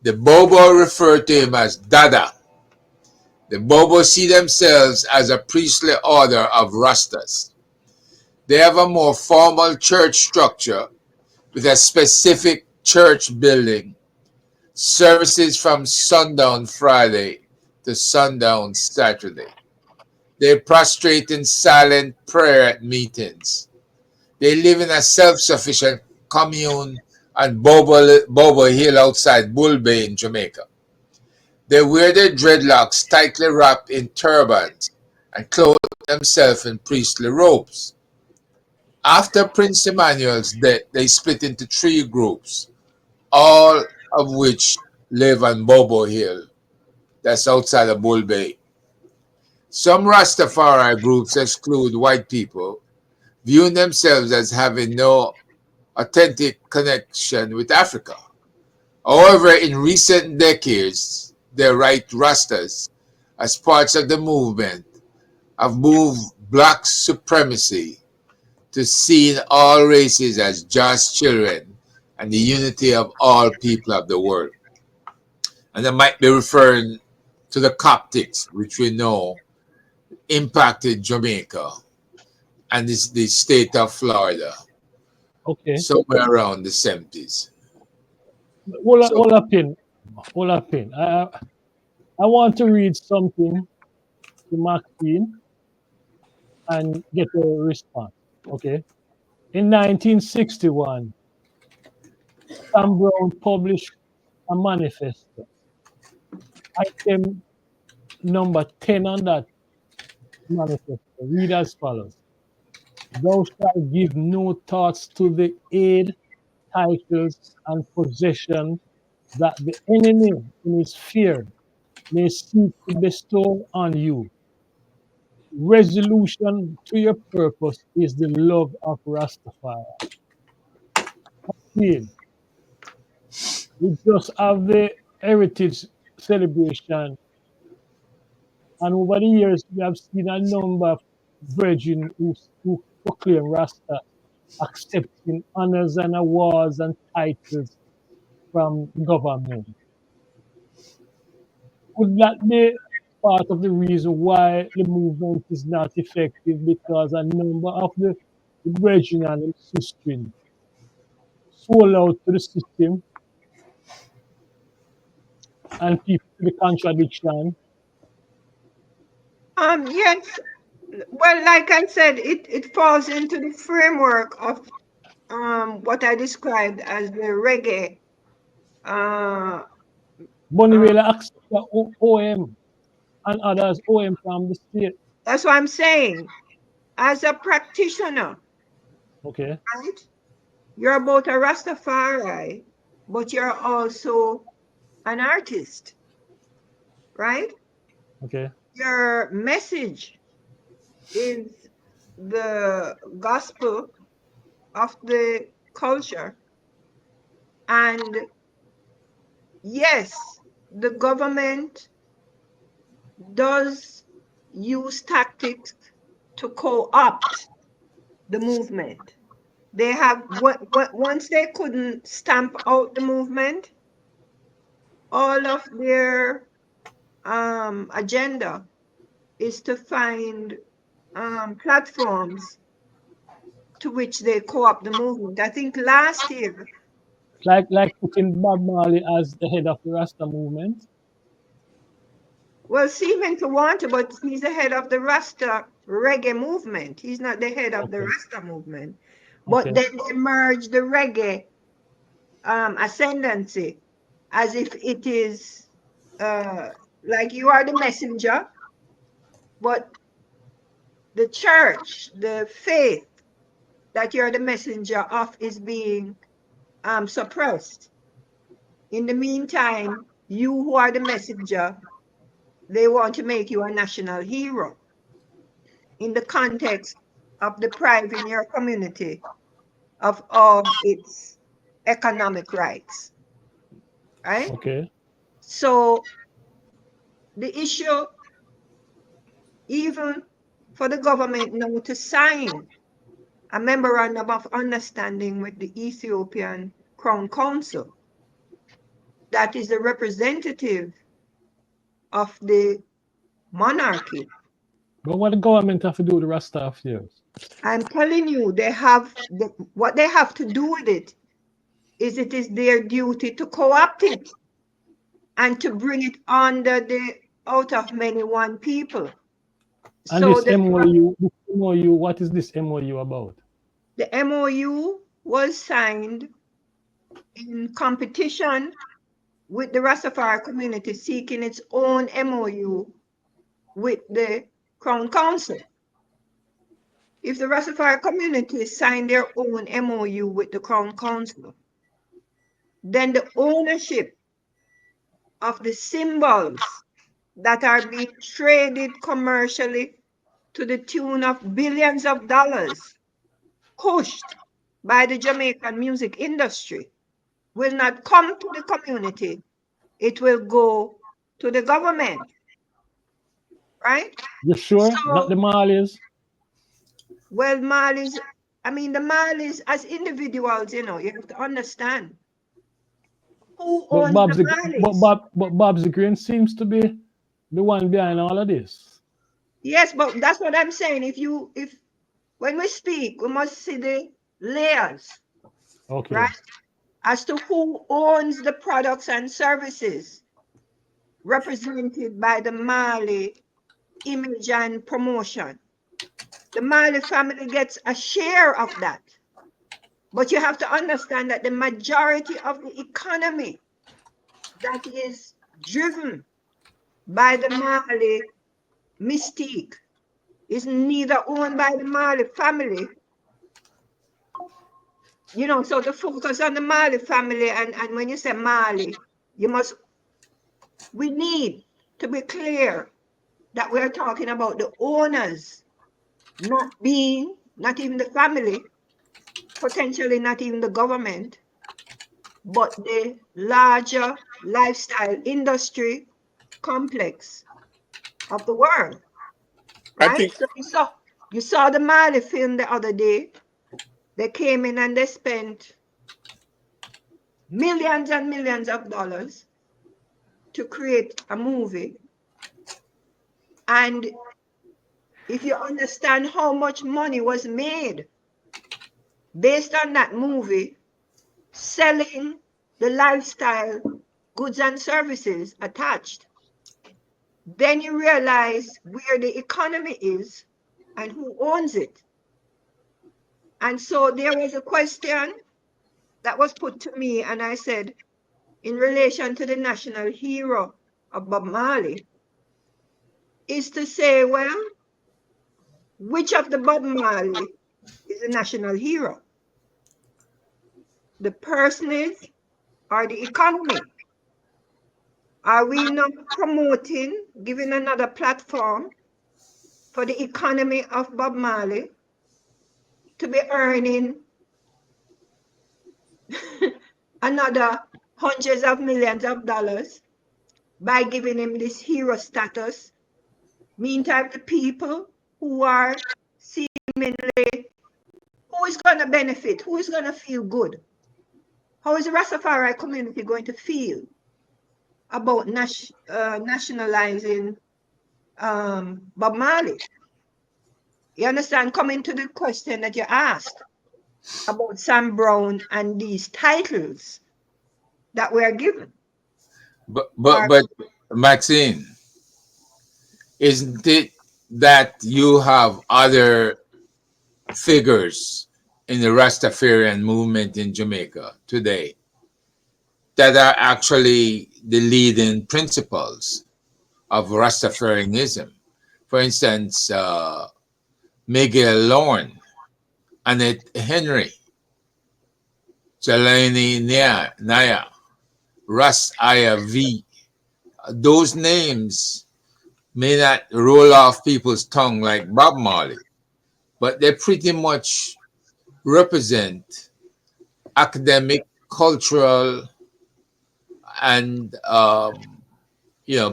The Bobo refer to him as Dada. The Bobo see themselves as a priestly order of Rastas. They have a more formal church structure with a specific church building, services from sundown Friday to sundown Saturday. They prostrate in silent prayer at meetings. They live in a self-sufficient commune on Bobo Hill outside Bull Bay in Jamaica. They wear their dreadlocks tightly wrapped in turbans and clothe themselves in priestly robes. After Prince Emmanuel's death, they split into three groups, all of which live on Bobo Hill, that's outside of Bull Bay. Some Rastafari groups exclude white people, viewing themselves as having no authentic connection with Africa. However, in recent decades, the right Rastas, as parts of the movement, have moved black supremacy to seeing all races as just children and the unity of all people of the world. And they might be referring to the Coptics, which we know impacted Jamaica and the state of Florida Okay. somewhere around the 70s. So, Hold a pin. Hold a pin. I want to read something to Maxine and get a response. Okay. In 1961, Sam Brown published a manifesto. Item number 10 on that manifesto read as follows: Thou shalt give no thoughts to the aid, titles, and possession that the enemy in his fear may seek to bestow on you. Resolution to your purpose is the love of Rastafari. See, we just have the heritage celebration, and over the years we have seen a number of brethren who proclaim Rasta accepting honors and awards and titles from government. Would that be part of the reason why the movement is not effective? Because a number of the brethren and the sisters sold out to the system and people to the contradiction. Yes. Well, like I said, it falls into the framework of what I described as the reggae. Uh, uh, Boniwela accept the OM and others OM from the state. that's what I'm saying. As a practitioner, Okay, right? You're both a Rastafari, but you're also an artist, right? okay, Your message is the gospel of the culture. And yes, the government does use tactics to co-opt the movement. They have, once they couldn't stamp out the movement, all of their agenda is to find platforms to which they co-opt the movement. I think last year, like putting Bob Marley as the head of the Rasta movement. well, Stephen Kawanta, but he's the head of the Rasta reggae movement. He's not the head of the Okay, Rasta movement. But okay, then they merge the reggae ascendancy as if it is like you are the messenger, but the church, the faith that you're the messenger of is being suppressed. In the meantime, you who are the messenger, they want to make you a national hero in the context of depriving your community of all its economic rights, right? okay, So the issue, even for the government now to sign a memorandum of understanding with the Ethiopian Crown Council, that is the representative of the monarchy. but what the government have to do with the Rasta affairs? I'm telling you, what they have to do with it is it is their duty to co-opt it and to bring it under the out of many one people. And So this MOU, what is this MOU about? the MOU was signed in competition with the Rastafari community seeking its own MOU with the Crown Council. If the Rastafari community sign their own MOU with the Crown Council, then the ownership of the symbols that are being traded commercially to the tune of billions of dollars, pushed by the Jamaican music industry, will not come to the community. It will go to the government, right? You sure? Not the So, Marlies? well, Malis, I mean, the Malis as individuals, you know, you have to understand who But owns the Bob's the, Malis. But Bob's the Green seems to be the one behind all of this. Yes, but that's what I'm saying. If when we speak, we must see the layers, Okay. right? As to who owns the products and services represented by the Mali image and promotion. The Mali family gets a share of that. But you have to understand that the majority of the economy that is driven by the Mali mystique is neither owned by the Mali family, you know, so to focus on the Mali family, and when you say Mali, we need to be clear that we're talking about the owners, not even the family, potentially not even the government, but the larger lifestyle industry complex of the world, I right? think So you saw the Mali film the other day. They came in and they spent millions and millions of dollars to create a movie. And if you understand how much money was made based on that movie, selling the lifestyle goods and services attached, then you realize where the economy is and who owns it. And so there was a question that was put to me, and I said, in relation to the national hero of Bob Marley, is to say, well, which of the Bob Marley is a national hero? The personage or the economy? Are we not promoting, giving another platform for the economy of Bob Marley to be earning another hundreds of millions of dollars by giving him this hero status? Meantime, the people who are seemingly, who is going to benefit? Who is going to feel good? How is the Rastafari community going to feel about nationalizing Bob Marley? You understand? Coming to the question that you asked about Sam Brown and these titles that were given. But Maxine, isn't it that you have other figures in the Rastafarian movement in Jamaica today that are actually the leading principles of Rastafarianism? For instance, Miguel Lorne, Annette Henry, Jelani Naya, Russ Aya V. Those names may not roll off people's tongue like Bob Marley, but they pretty much represent academic, cultural, and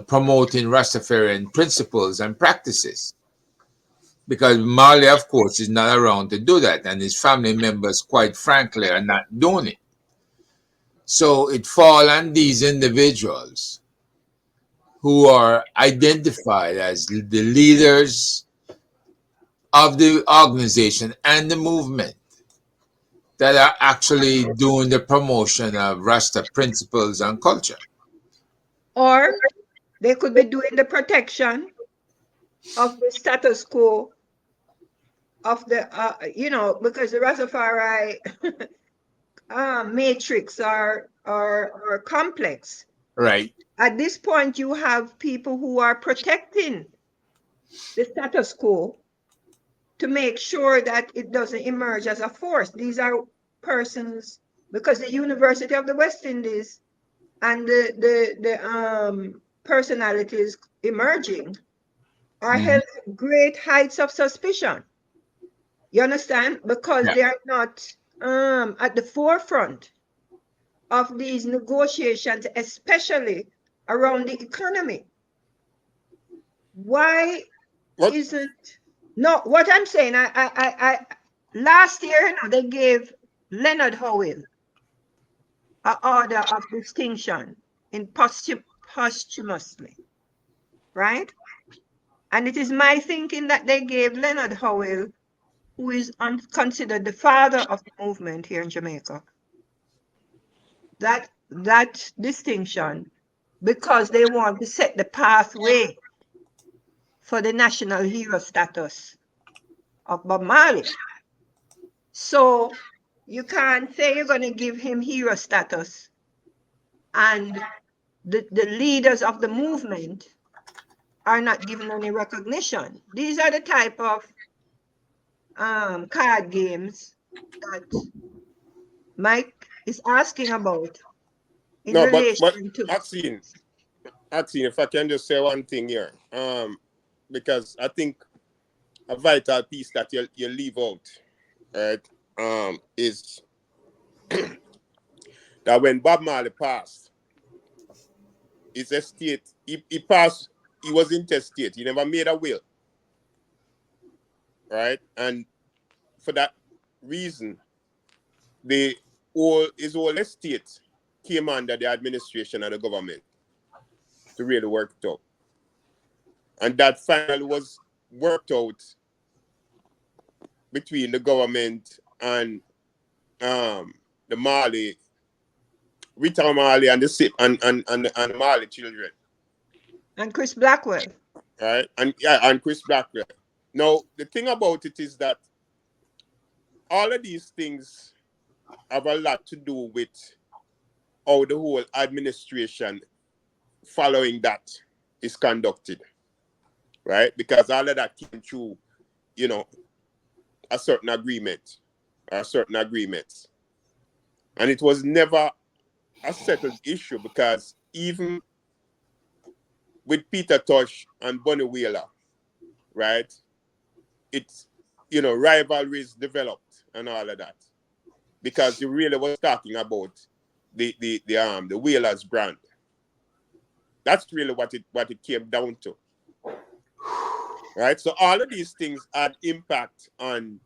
promoting Rastafarian principles and practices. Because Marley, of course, is not around to do that, and his family members, quite frankly, are not doing it. So it falls on these individuals who are identified as the leaders of the organization and the movement that are actually doing the promotion of Rasta principles and culture. Or they could be doing the protection of the status quo of the, because the Rastafari matrix are complex. Right. At this point, you have people who are protecting the status quo to make sure that it doesn't emerge as a force. These are persons, because the University of the West Indies and the personalities emerging are held at great heights of suspicion. You understand? Because Yeah. they are not at the forefront of these negotiations, especially around the economy. Why What? isn't no? What I'm saying, last year, you know, they gave Leonard Howell an order of distinction in posthumously, right? And it is my thinking that they gave Leonard Howell, who is considered the father of the movement here in Jamaica, that distinction because they want to set the pathway for the national hero status of Bob Marley. So you can't say you're going to give him hero status and the leaders of the movement are not given any recognition. These are the type of card games that Mike is asking about in No, but relation to. Maxine, if I can just say one thing here, because I think a vital piece that you leave out, right, is that when Bob Marley passed, his estate, he passed, he was intestate. He never made a will, right? And for that reason, his whole estate came under the administration of the government to really work it out. And that finally was worked out between the government and the Marley, Rita Marley and the SIP and the Marley children. And Chris Blackwell. Right? And yeah, and Chris Blackwell. Now, the thing about it is that all of these things have a lot to do with how the whole administration following that is conducted. Right? Because all of that came through, you know, a certain agreement or certain agreements. And it was never a settled issue because even with Peter Tosh and Bunny Wheeler, right? It's, you know, rivalries developed and all of that because he really was talking about the Wheelers brand. That's really what it came down to, right? So all of these things had impact on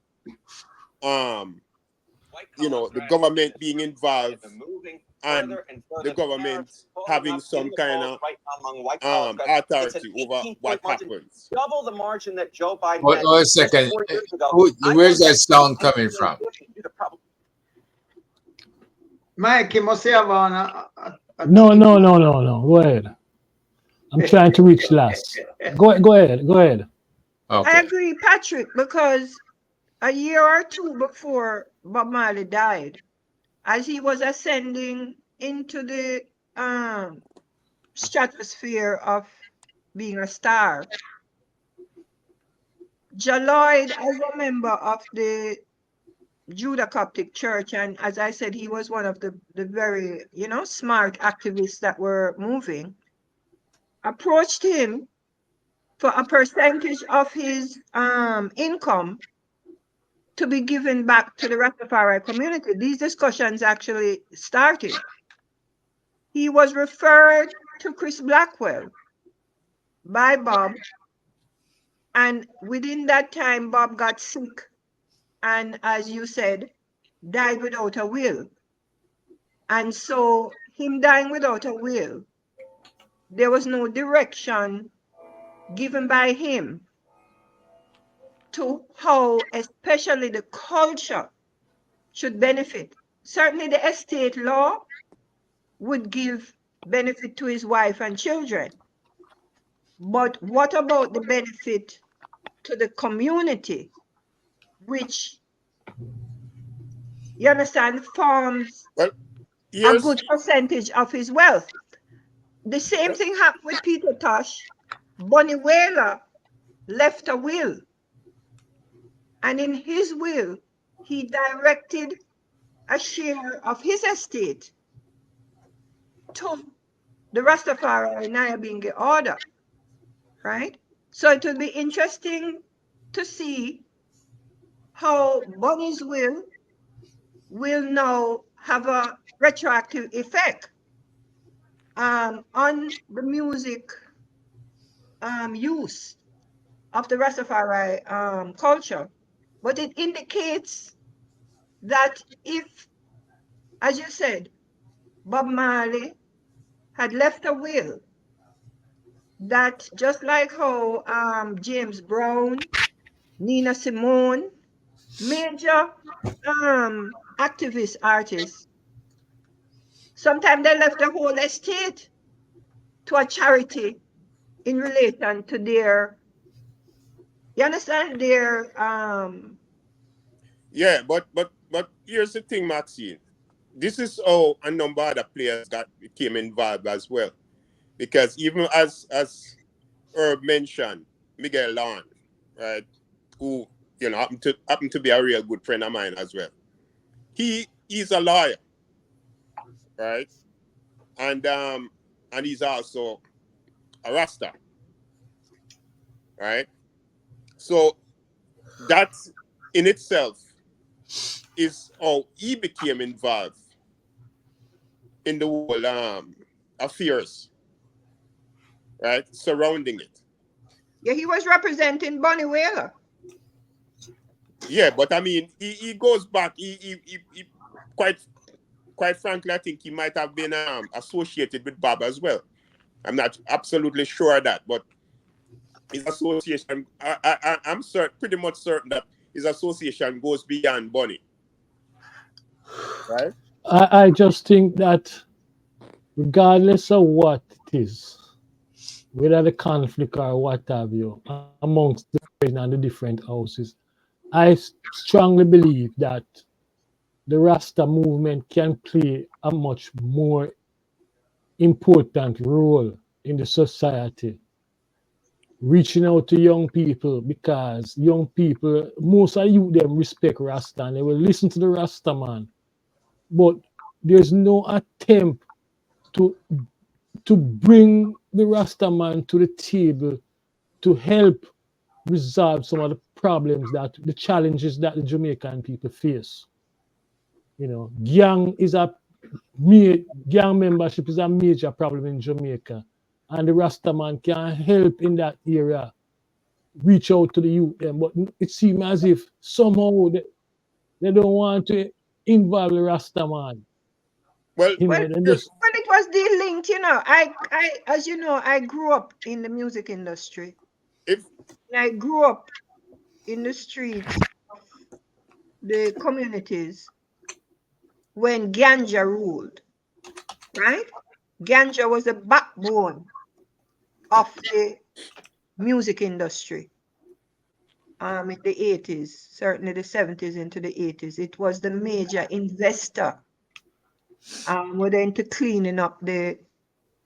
you know, the government being involved and the government having some kind of authority over what happens. Double the margin that Joe Biden Wait, had wait a just second. 4 years ago. Where's that sound coming from? Mike, you must have on No. Go ahead. I'm trying to reach last. Go ahead. I Okay. agree, Patrick, because a year or two before Bob Marley died, as he was ascending into the stratosphere of being a star, Jaloid, as a member of the Judah Coptic Church, and as I said, he was one of the very, smart activists that were moving, approached him for a percentage of his income to be given back to the Rastafari community. These discussions actually started. He was referred to Chris Blackwell by Bob, and within that time, Bob got sick and, as you said, died without a will. And so, him dying without a will, there was no direction given by him to how, especially the culture, should benefit. Certainly, the estate law would give benefit to his wife and children. But what about the benefit to the community, which, you understand, forms Well, a here's good percentage of his wealth? The same thing happened with Peter Tosh. Bunny Whaler left a will. And in his will, he directed a share of his estate to the Rastafari Nyabingi order. right? So it will be interesting to see how Bunny's will now have a retroactive effect on the music use of the Rastafari culture. But it indicates that if, as you said, Bob Marley had left a will, that just like how James Brown, Nina Simone, major activist artists, sometimes they left the whole estate to a charity in relation to their, you understand, their Yeah, but here's the thing, Maxine. This is how a number of other players got became involved as well. Because even as Herb mentioned, Miguel Lawn, right, who happen to be a real good friend of mine as well. He's a lawyer, right? And he's also a Rasta, right? So that in itself is how he became involved in the whole affairs, right, surrounding it. yeah, he was representing Bunny Wailer. Yeah, but I mean, he goes back. He quite frankly, I think he might have been associated with Bob as well. I'm not absolutely sure of that, but his association, I'm pretty much certain that his association goes beyond Bunny, right? I just think that regardless of what it is, whether the conflict or what have you, amongst the brethren and the different houses, I strongly believe that the Rasta movement can play a much more important role in the society, reaching out to young people because young people, most of you them respect Rasta and they will listen to the Rasta man. But there's no attempt to to bring the Rasta man to the table to help resolve some of the problems that the challenges that the Jamaican people face. You know, gang membership is a major problem in Jamaica, and the Rasta man can help in that area, reach out to the youth. Them, but it seems as if somehow they don't want to involve the Rasta man. Well, You Well, know, they here's just it was de-linked, you know. As you know, I grew up in the music industry. if And I grew up in the streets of the communities when ganja ruled, right? Ganja was the backbone of the music industry in the 80s, certainly the 70s into the 80s. It was the major investor were into cleaning up the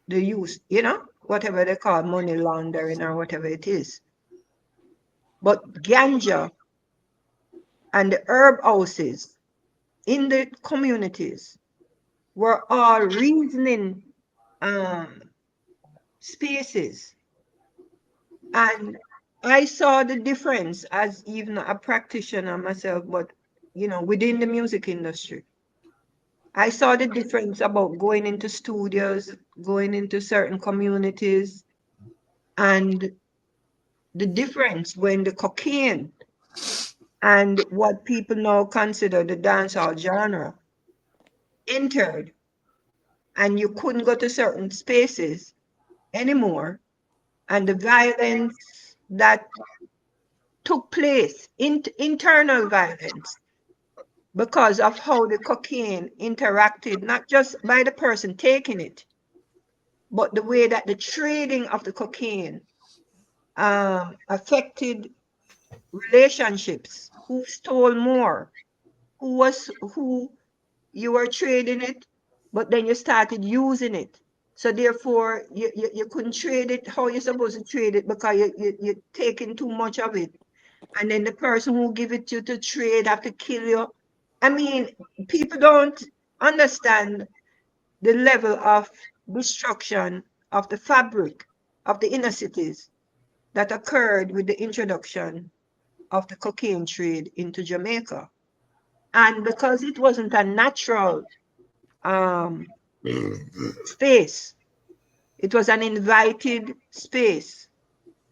use, you know, whatever they call money laundering or whatever it is. But ganja and the herb houses in the communities were all reasoning um, spaces. And I saw the difference as even a practitioner myself, but you know, within the music industry. I saw the difference about going into studios, going into certain communities, and the difference when the cocaine and what people now consider the dancehall genre entered, and you couldn't go to certain spaces anymore, and the violence that took place, internal violence, because of how the cocaine interacted, not just by the person taking it, but the way that the trading of the cocaine affected relationships, who stole more, who you were trading it, but then you started using it. So therefore, you couldn't trade it how you're supposed to trade it because you're taking too much of it. And then the person who give it to you to trade have to kill you. I mean, people don't understand the level of destruction of the fabric of the inner cities. that occurred with the introduction of the cocaine trade into Jamaica. And because it wasn't a natural space, it was an invited space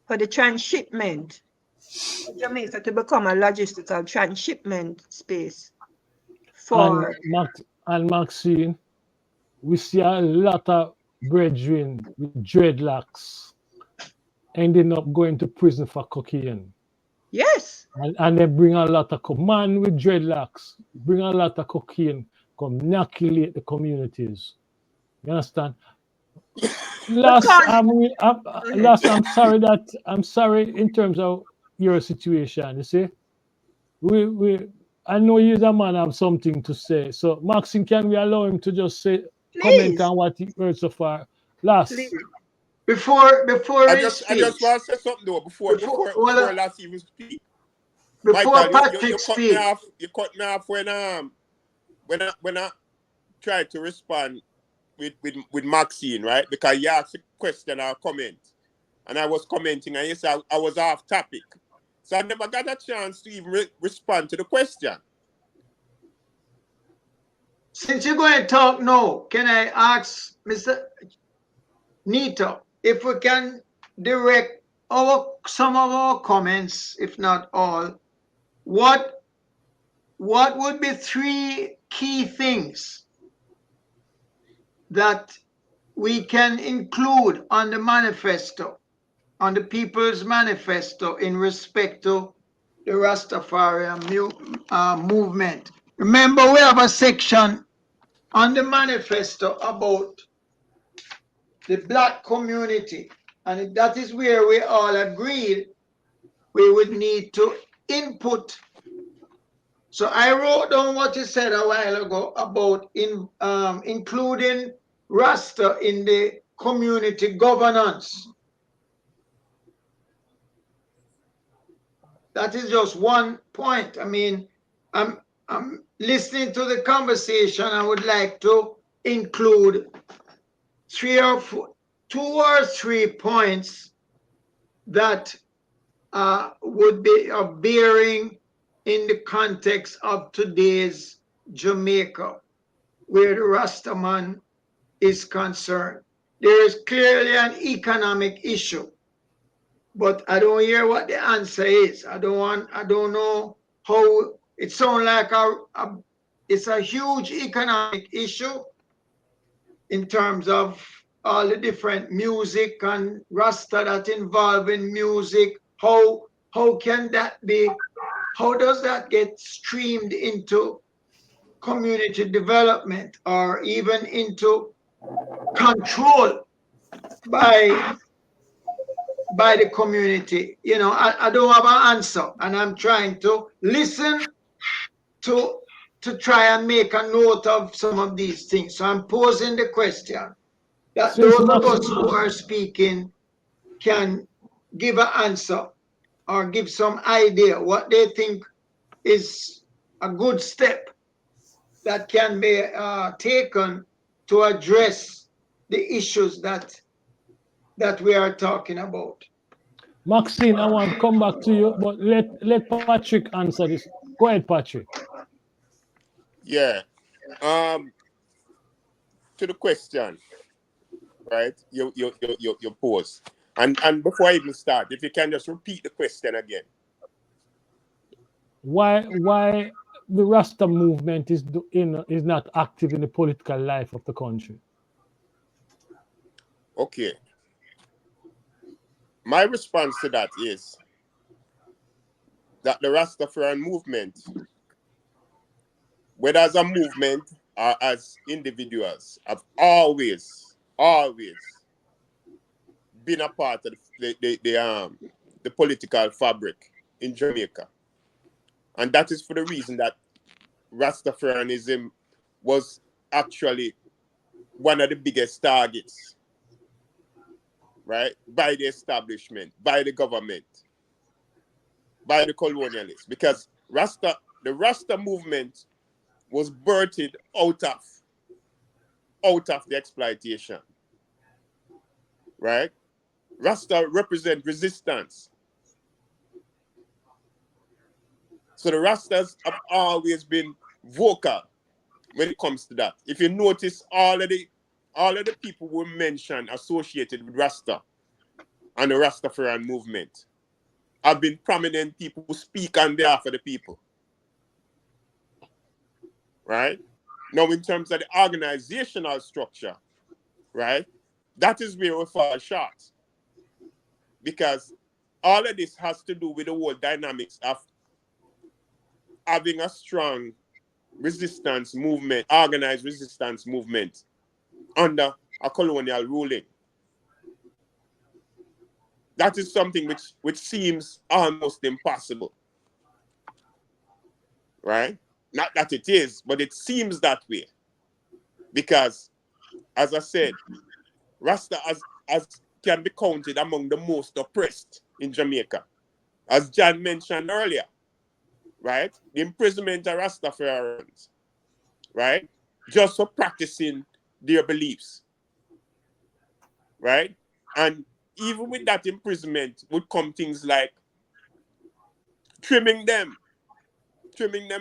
for the transshipment of Jamaica to become a logistical transshipment space And for Maxine, we see a lot of brethren with dreadlocks ending up going to prison for cocaine. yes. And they bring a lot of man with dreadlocks, bring a lot of cocaine, come inoculate the communities. You understand? Last, Because I'm sorry in terms of your situation. You see, we I know you the man have something to say. So Maxine, can we allow him to just say comment please, on what he heard so far? Last, please, Before I he just speaks, want to say something though hold before on. last even speak. Before Michael, you Patrick cut me speaks, off. You cut me off when I tried to respond with Maxine, right? Because you asked a question or comment, and I was commenting, and you said I was off topic, so I never got a chance to even respond to the question. since you're going to talk now, can I ask Mr. Nito if we can direct some of our comments, if not all, what would be three key things that we can include on the manifesto, on the People's Manifesto in respect to the Rastafarian movement? Remember, we have a section on the manifesto about the black community, and that is where we all agreed we would need to input. So I wrote down what you said a while ago about including Rasta in the community governance. That is just one point. I mean, I'm listening to the conversation. I would like to include two or three points that would be of bearing in the context of today's Jamaica, where the Rastaman is concerned. There is clearly an economic issue, but I don't hear what the answer is. I don't know how it sounds like it's a huge economic issue in terms of all the different music and Rasta that involve in music. How can that be? How does that get streamed into community development or even into control by the community? You know, I don't have an answer, and I'm trying to listen to try and make a note of some of these things. So I'm posing the question that since those of Max, us who are speaking can give an answer or give some idea what they think is a good step that can be taken to address the issues that we are talking about. Maxine, I want to come back to you, but let Patrick answer this. Go ahead, Patrick. Yeah. To the question, right? You pose, and before I even start, if you can just repeat the question again. Why the Rasta movement is not active in the political life of the country? Okay. My response to that is that the Rastafarian movement, whether as a movement or as individuals, have always been a part of the political fabric in Jamaica. And that is for the reason that Rastafarianism was actually one of the biggest targets, right, by the establishment, by the government, by the colonialists, because the Rasta movement was birthed out of the exploitation, right? Rasta represent resistance. So the Rastas have always been vocal when it comes to that. If you notice, all of the people who mentioned associated with Rasta and the Rastafarian movement have been prominent people who speak on behalf of the people. Right? Now, in terms of the organizational structure, right, that is where we fall short. Because all of this has to do with the whole dynamics of having a strong resistance movement, organized resistance movement under a colonial ruling. That is something which seems almost impossible, right? Not that it is, but it seems that way. Because, as I said, Rasta as can be counted among the most oppressed in Jamaica. As John mentioned earlier, right? The imprisonment of Rastafarians, right? Just for practicing their beliefs, right? And even with that imprisonment would come things like trimming them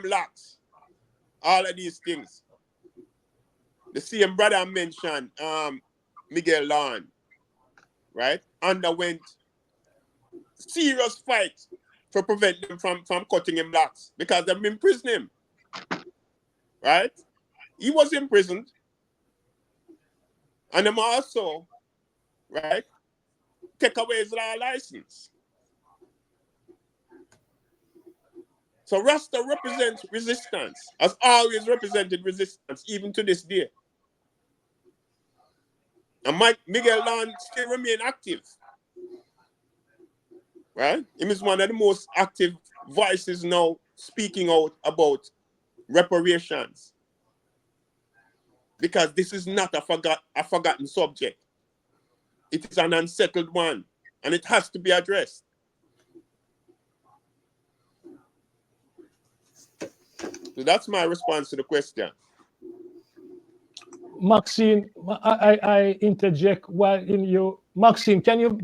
locks, all of these things. The same brother I mentioned, Miguel Lawn, right, underwent serious fight for prevent them from cutting him locks because they've imprisoned him, right? He was imprisoned, and them also, right, take away his law license. So Rasta represents resistance, has always represented resistance, even to this day. And Miguel Lawn still remain active, right? He is one of the most active voices now speaking out about reparations. Because this is not a forgotten subject. It is an unsettled one, and it has to be addressed. So that's my response to the question. Maxine, I interject while in you. Maxine, can you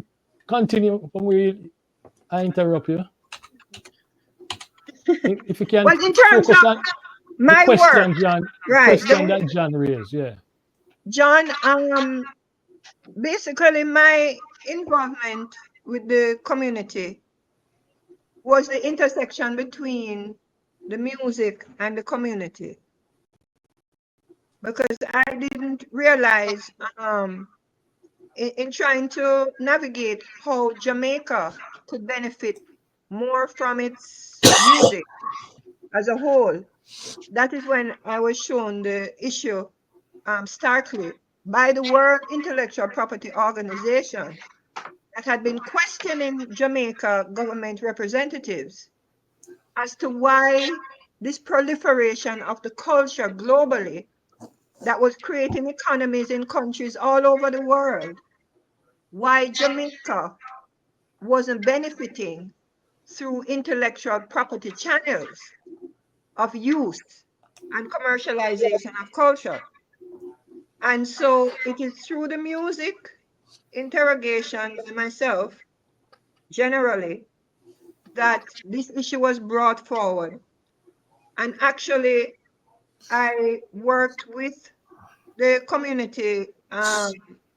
continue from where I interrupt you? If you can Well, in terms focus of on the my work, question, John, right? question that John raised, yeah. John, basically my involvement with the community was the intersection between the music and the community. Because I didn't realize in trying to navigate how Jamaica could benefit more from its music as a whole. That is when I was shown the issue starkly by the World Intellectual Property Organization that had been questioning Jamaica government representatives as to why this proliferation of the culture globally that was creating economies in countries all over the world, why Jamaica wasn't benefiting through intellectual property channels of use and commercialization of culture. And so it is through the music interrogation by myself, generally, that this issue was brought forward. And actually, I worked with the community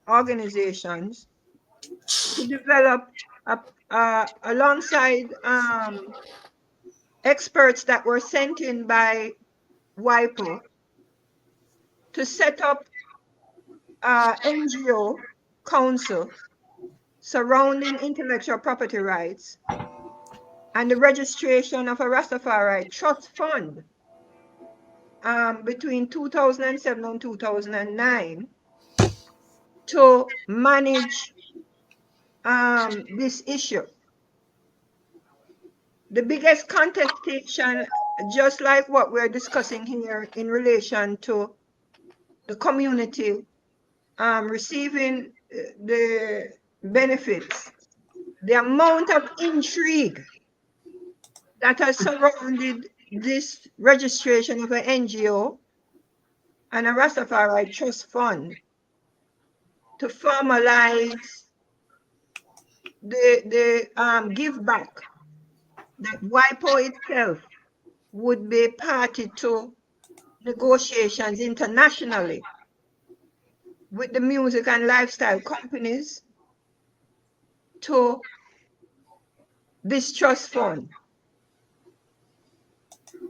organizations to develop alongside experts that were sent in by WIPO to set up NGO council surrounding intellectual property rights and the registration of a Rastafari trust fund between 2007 and 2009 to manage this issue. The biggest contestation, just like what we're discussing here in relation to the community receiving the benefits, the amount of intrigue that has surrounded this registration of an NGO and a Rastafari trust fund to formalize the give back that WIPO itself would be party to negotiations internationally with the music and lifestyle companies to this trust fund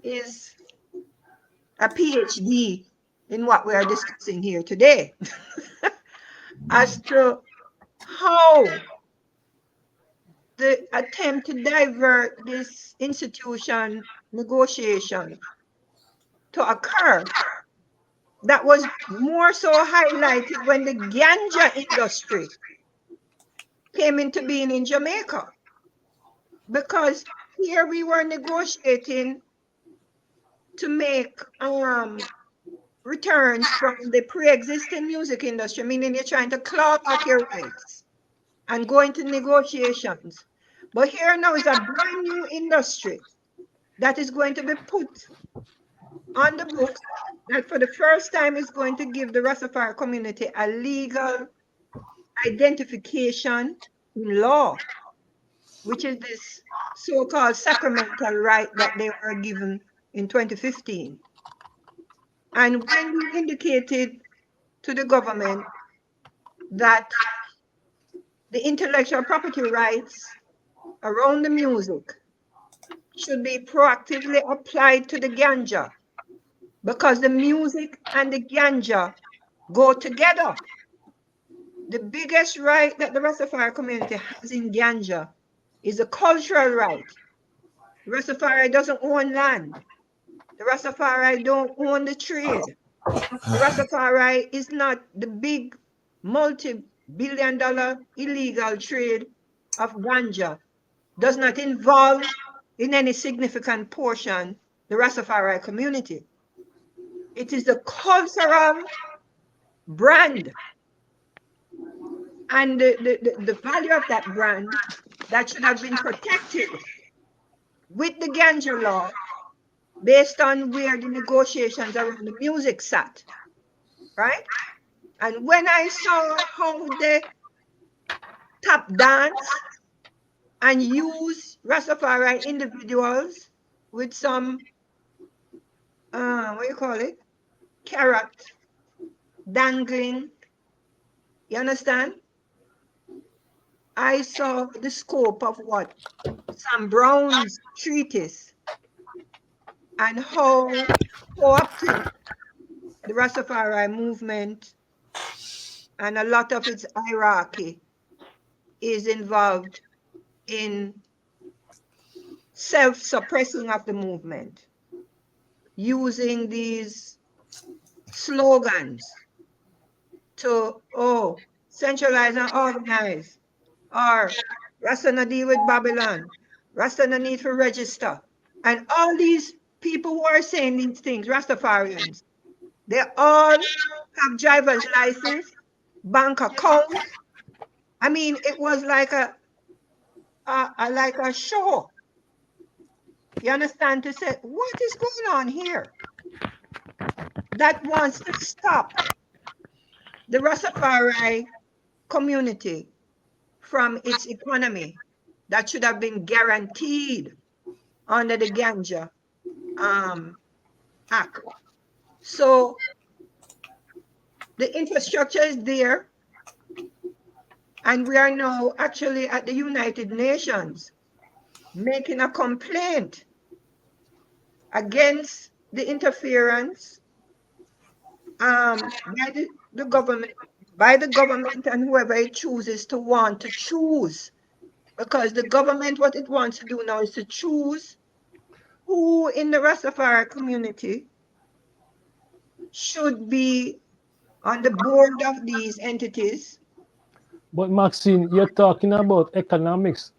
is a PhD in what we are discussing here today as to how the attempt to divert this institution negotiation to occur that was more so highlighted when the ganja industry came into being in Jamaica, because here we were negotiating to make returns from the pre-existing music industry, meaning you're trying to claw back your rights and go into negotiations. But here now is a brand new industry that is going to be put on the books that for the first time is going to give the Rastafari community a legal identification in law, which is this so-called sacramental right that they were given in 2015. And when we indicated to the government that the intellectual property rights around the music should be proactively applied to the ganja, because the music and the ganja go together. The biggest right that the Rastafari community has in ganja is a cultural right. The Rastafari doesn't own land. The Rastafari don't own the trade. The Rastafari is not the big multi-billion-dollar illegal trade of ganja. Does not involve in any significant portion the Rastafari community. It is the cultural brand and the value of that brand that should have been protected with the ganja law based on where the negotiations around the music sat, right? And when I saw how they tap dance and use Rastafari individuals with some, what do you call it? Carrot dangling, you understand? I saw the scope of what Sam Brown's treatise and how co-opted the Rastafari movement and a lot of its hierarchy is involved in self-suppressing of the movement, using these slogans to, centralize and organize, or Rasta no deal with Babylon, Rasta no need to register. And all these people who are saying these things, Rastafarians, they all have driver's license, bank account. I mean, it was like a show. You understand? To say, what is going on here? That wants to stop the Rastafari community from its economy that should have been guaranteed under the Ganja Act. So the infrastructure is there, and we are now actually at the United Nations making a complaint against the interference by the government and whoever it chooses to want to choose. Because the government, what it wants to do now is to choose who in the Rastafari community should be on the board of these entities. But Maxine, you're talking about economics.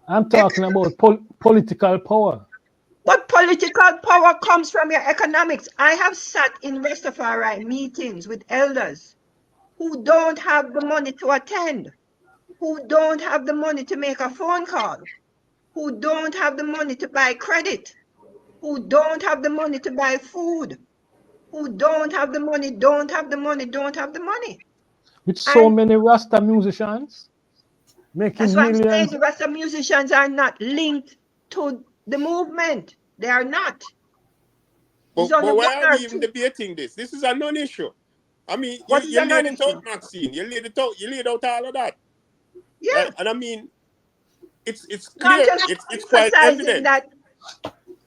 I'm talking about political power. But political power comes from your economics. I have sat in Rastafari meetings with elders who don't have the money to attend, who don't have the money to make a phone call, who don't have the money to buy credit, who don't have the money to buy food, who don't have the money. With so many Rasta musicians? making That's what I'm saying. millions. The rest of musicians are not linked to the movement. They are not. It's But only one why are or we even two. debating this? This is a non-issue. I mean, What is you a laid it non-issue? out, Maxine. You laid out all of that. Yeah. Right? And I mean, it's No, I'm clear. just It's quite emphasizing evident. that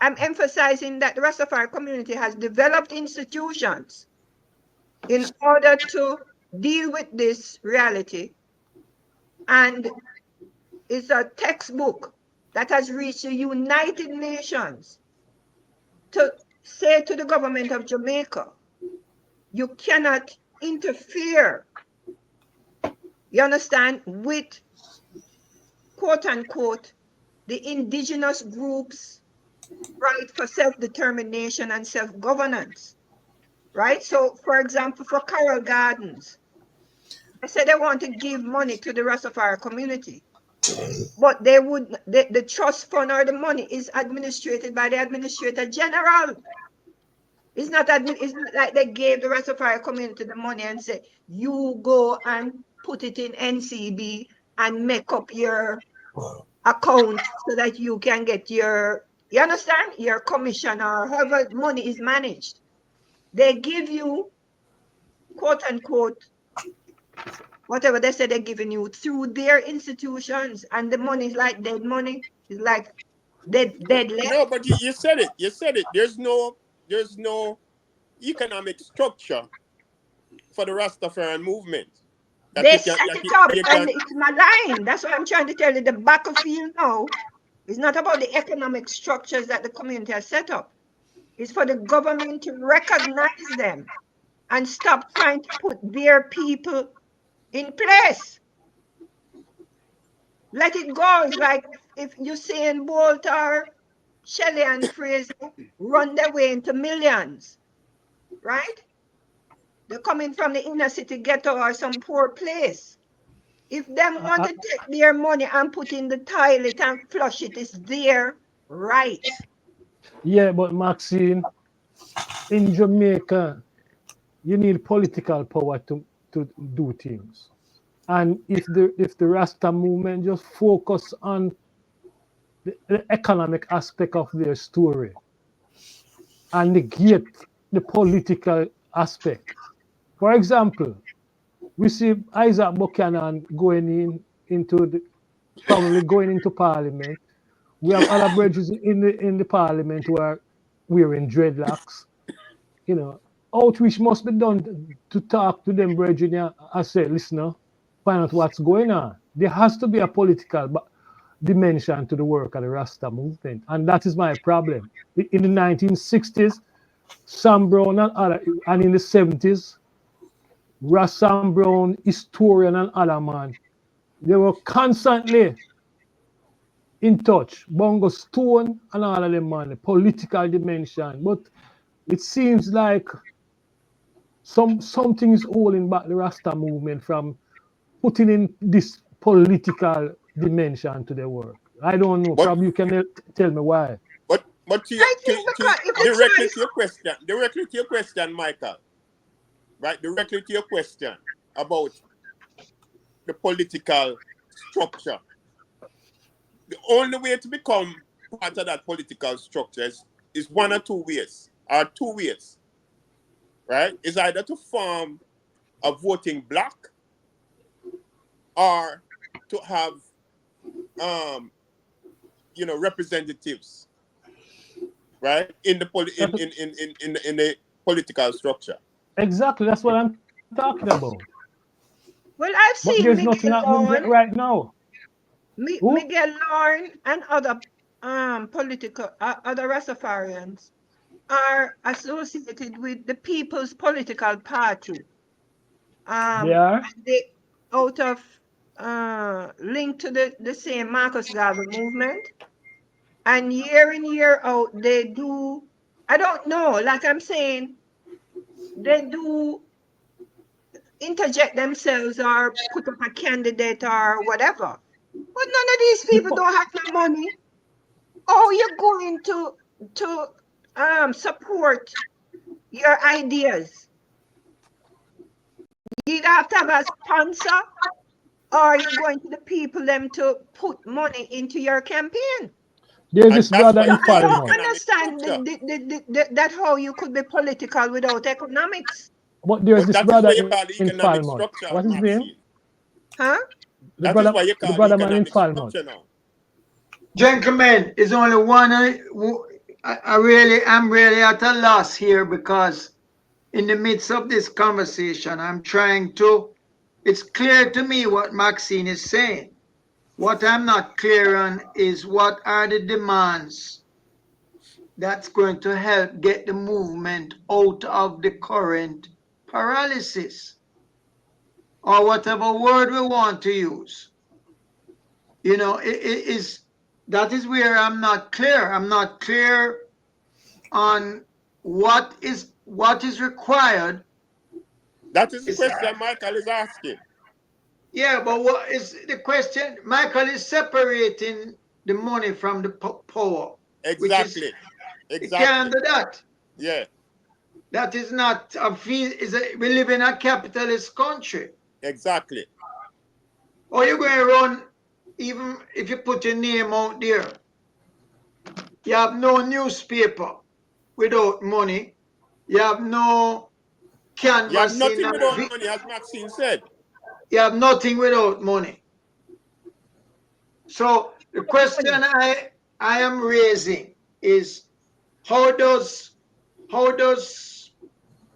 I'm emphasizing that the Rastafari community has developed institutions in order to deal with this reality. And it's a textbook that has reached the United Nations to say to the government of Jamaica, you cannot interfere, you understand, with quote unquote the indigenous groups' right for self-determination and self-governance. Right? So, for example, for Carol Gardens, they said they want to give money to the rest of our community, but they would the trust fund or the money is administered by the administrator general. It's not like they gave the rest of our community the money and say, you go and put it in NCB and make up your account so that you can get your, you understand, your commission or however money is managed. They give you, quote unquote, whatever they say they're giving you through their institutions, and the money is like dead money. It's like dead No, left. but you said it. You said it. There's no economic structure for the Rastafarian movement that They you can set that it up you and can. it's malign. That's what I'm trying to tell you. The battlefield now is not about the economic structures that the community has set up. It's for the government to recognize them and stop trying to put their people in place. Let it go. It's like if Usain Bolt or Shelley and Fraser run their way into millions, right? They're coming from the inner city ghetto or some poor place. If them want I, to take their money and put in the toilet and flush it, it's their right. yeah, but Maxine, in Jamaica, you need political power to do things. And if the Rasta movement just focus on the economic aspect of their story and negate the political aspect. For example, we see Isaac Buchanan going into probably going into parliament. We have other bridges in the parliament who are wearing dreadlocks. You know, outreach must be done to talk to them brethren. Yeah, I say, listen, find out what's going on. There has to be a political dimension to the work of the Rasta movement, and that is my problem. In the 1960s, Sam Brown and in the 70s, Sam Brown, historian and other man, they were constantly in touch. Bongo Stone and all of them, man, the political dimension. But it seems like something is holding back the Rasta movement from putting in this political dimension to their work. I don't know. But Probably you can tell me why. but I think because if the directly choice, to your question, Michael. Right, directly to your question about the political structure. The only way to become part of that political structure is one or two ways, right? Is either to form a voting bloc or to have representatives, right, in the in the political structure. Exactly, that's what I'm talking about. well, I've But seen there's nothing Miguel happening Lorne, right now. Who? Miguel Lorne and other political, other Rastafarians are associated with the People's Political Party. They are? And they out of linked to the same Marcus Garvey movement. And year in, year out, they do, I don't know, like I'm saying, they do interject themselves or put up a candidate or whatever. But none of these The people don't have no money. Oh, you're going to support your ideas. You have to have a sponsor Or are you going to the people them to put money into your campaign? There's And this that's brother why in you I need don't Falmouth. economic understand structure. that how you could be political without economics. But there's But this that is brother why you in call the Falmouth. economic What's his structure, name? Maxine. Huh? That is why you The call the brother man in economic Falmouth. structure now. Gentlemen, it's only one. I'm really at a loss here because in the midst of this conversation, I'm trying to. It's clear to me what Maxine is saying. What I'm not clear on is what are the demands that's going to help get the movement out of the current paralysis, or whatever word we want to use. You know, that is where I'm not clear. I'm not clear on what is required. That is the Is question Michael is asking. Yeah, but what is the question? Michael is separating the money from the power, which is Exactly. you can't Exactly. do that. Yeah. That is not a fee. We live in a capitalist country. Exactly. Or you're going to run, even if you put your name out there, you have no newspaper without money. You have no You have canvassing. nothing without money, as Maxine said. You have nothing without money. So the question I am raising is how does how does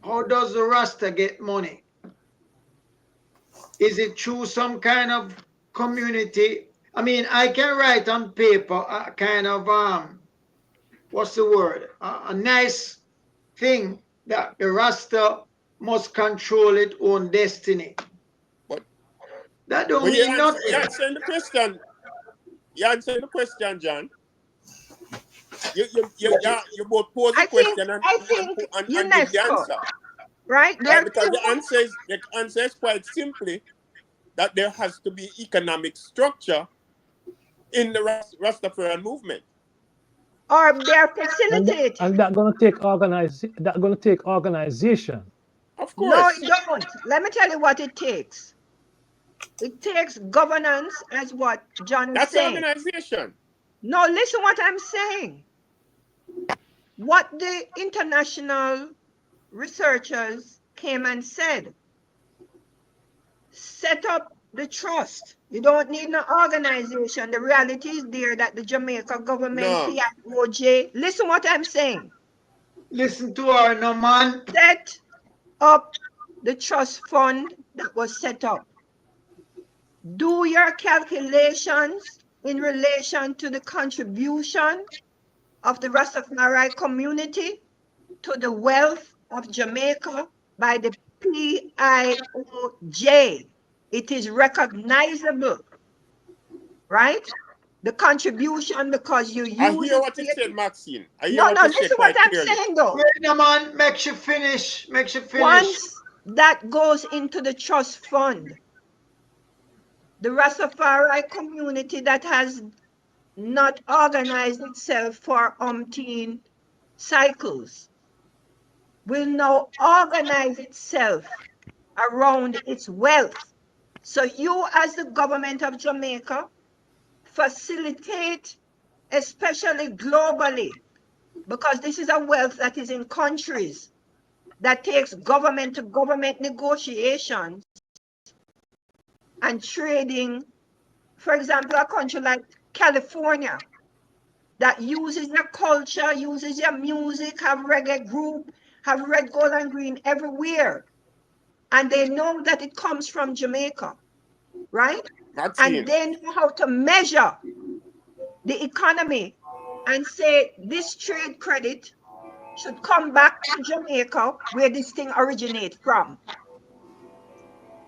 how does the Rasta get money? Is it through some kind of community? I mean, I can write on paper a kind of what's the word? A nice thing that the Rasta must control its own destiny. But That don't but you mean answer, nothing. answering the question. You answering the question, John. You both pose the I think question I think and give the UNESCO, answer. right? There Right? are Because two. the answer is quite simply that there has to be economic structure in the Rastafarian movement. Or they are And facilitated. that gonna take organization. Of No, it course. don't. Let me tell you what it takes. It takes governance, as what John is That's saying. organization. No, listen what I'm saying. What the international researchers came and said, set up the trust. You don't need no organization. The reality is there that the Jamaica government, No. PIOJ, listen what I'm saying. Listen to her, no man. Set up the trust fund that was set up. Do your calculations in relation to the contribution of the Rastafari community to the wealth of Jamaica by the PIOJ. It is recognizable, right? The contribution, because you I use hear it what for you your... said, Maxine. I hear No, what no, you say listen what quite I'm clearly. saying though. Wait, no man, make you finish. Make you finish. Once that goes into the trust fund, the Rastafari community that has not organized itself for umpteen cycles will now organize itself around its wealth. So you, as the government of Jamaica, facilitate, especially globally, because this is a wealth that is in countries that takes government to government negotiations and trading. For example, a country like California that uses your culture, uses your music, have reggae group, have red, gold, and green everywhere. And they know that it comes from Jamaica, right? And Maxine. they know how to measure the economy and say this trade credit should come back to Jamaica where this thing originates from.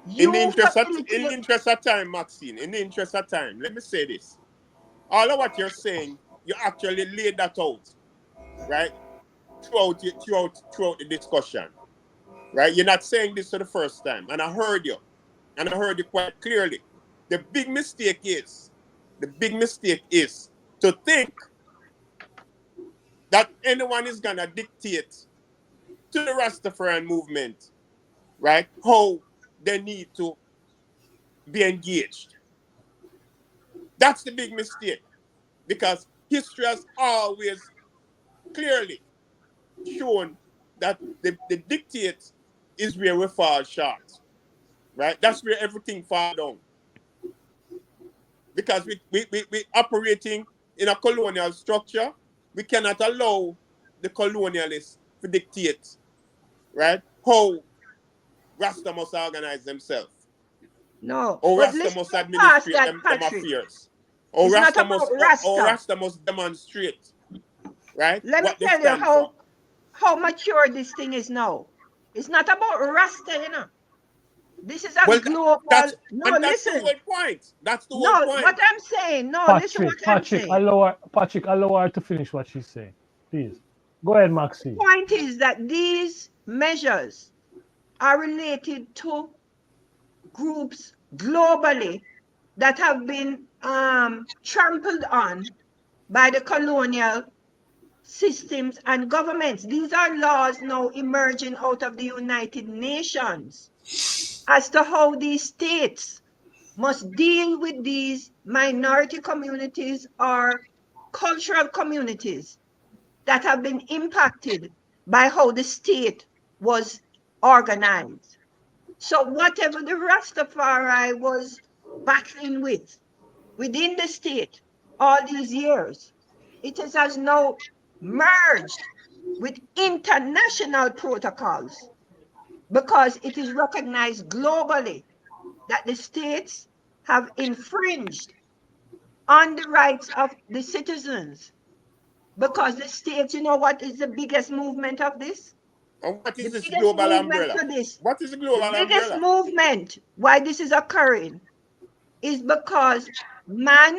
In the You interest of facilitate. time, Maxine, in the interest of time, let me say this. All of what you're saying, you actually laid that out, right? Throughout the discussion. Right? You're not saying this for the first time. And I heard you. And I heard you quite clearly. The big mistake is to think that anyone is gonna dictate to the Rastafarian movement, right? How they need to be engaged. That's the big mistake, because history has always clearly shown that the dictate is where we fall short, right? That's where everything falls down, because we operating in a colonial structure. We cannot allow the colonialists to dictate, right, how Rasta must organize themselves, No, or but Rasta listen must past administrate that, them Patrick. affairs, or It's not about Rasta. Rasta must demonstrate, right, Let me what they tell you stand for. how mature this thing is now. It's not about Rasta, you know. This is a Well, global. No, that's the listen. whole point. That's the whole No, what point. I'm saying. No, listen what I'm saying. Patrick, allow her to finish what she's saying. Please. Go ahead, Maxine. Point is that these measures are related to groups globally that have been trampled on by the colonial systems and governments. These are laws now emerging out of the United Nations as to how these states must deal with these minority communities or cultural communities that have been impacted by how the state was organized. So whatever the Rastafari was battling with within the state all these years, it has now merged with international protocols because it is recognized globally that the states have infringed on the rights of the citizens. Because the states, you know what is the biggest movement of this? And what The is this biggest global movement umbrella? for this, What is the the global biggest umbrella? movement why this is occurring is because man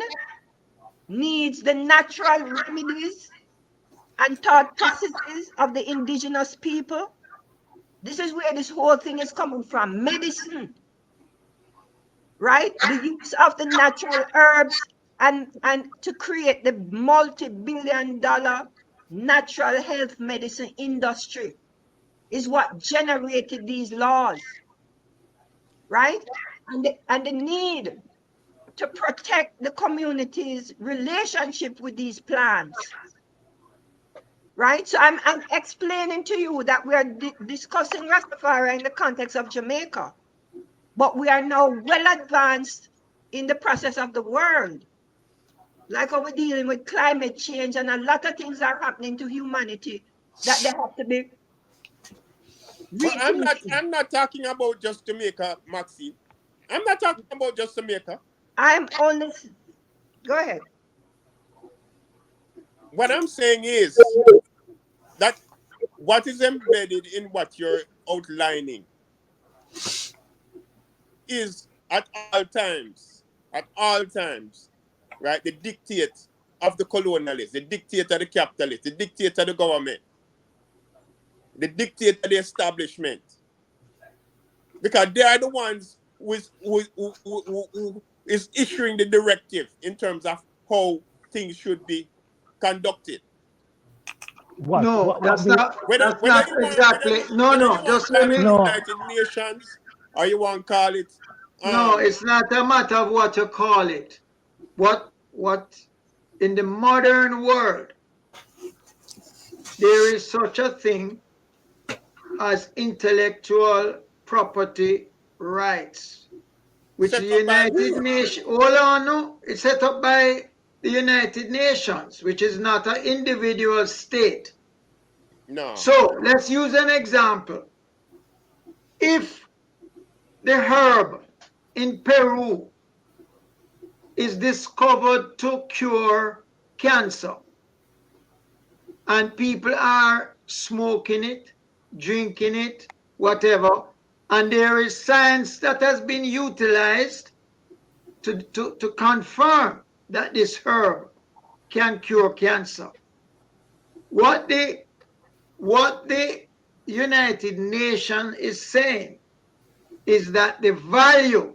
needs the natural remedies and thought processes of the indigenous people. This is where this whole thing is coming from. Medicine, right? The use of the natural herbs and to create the multi-billion-dollar natural health medicine industry is what generated these laws, right? And the need to protect the community's relationship with these plants, right? So I'm explaining to you that we are discussing Rastafari in the context of Jamaica, but we are now well advanced in the process of the world. Like how we're dealing with climate change, and a lot of things are happening to humanity that they have to be But rethinking. I'm not talking about just Jamaica, Maxine. I'm not talking about just Jamaica. I'm only, go ahead. What I'm saying is that what is embedded in what you're outlining is at all times, right, the dictate of the colonialists, the dictate of the capitalists, the dictate of the government, the dictate of the establishment. Because they are the ones who is issuing the directive in terms of how things should be conducted. No, What do you, that's not exactly. No, Whether you no, want just to let call it me. the no, United Nations or you want to call it No, um it's not a matter of what you call it. What in the modern world there is such a thing as intellectual property rights, which the set up by United who? Nations. Hold on, no, it's set up by the United Nations, which is not an individual state. No. So let's use an example. If the herb in Peru is discovered to cure cancer, and people are smoking it, drinking it, whatever, and there is science that has been utilized to confirm that this herb can cure cancer. What the United Nations is saying is that the value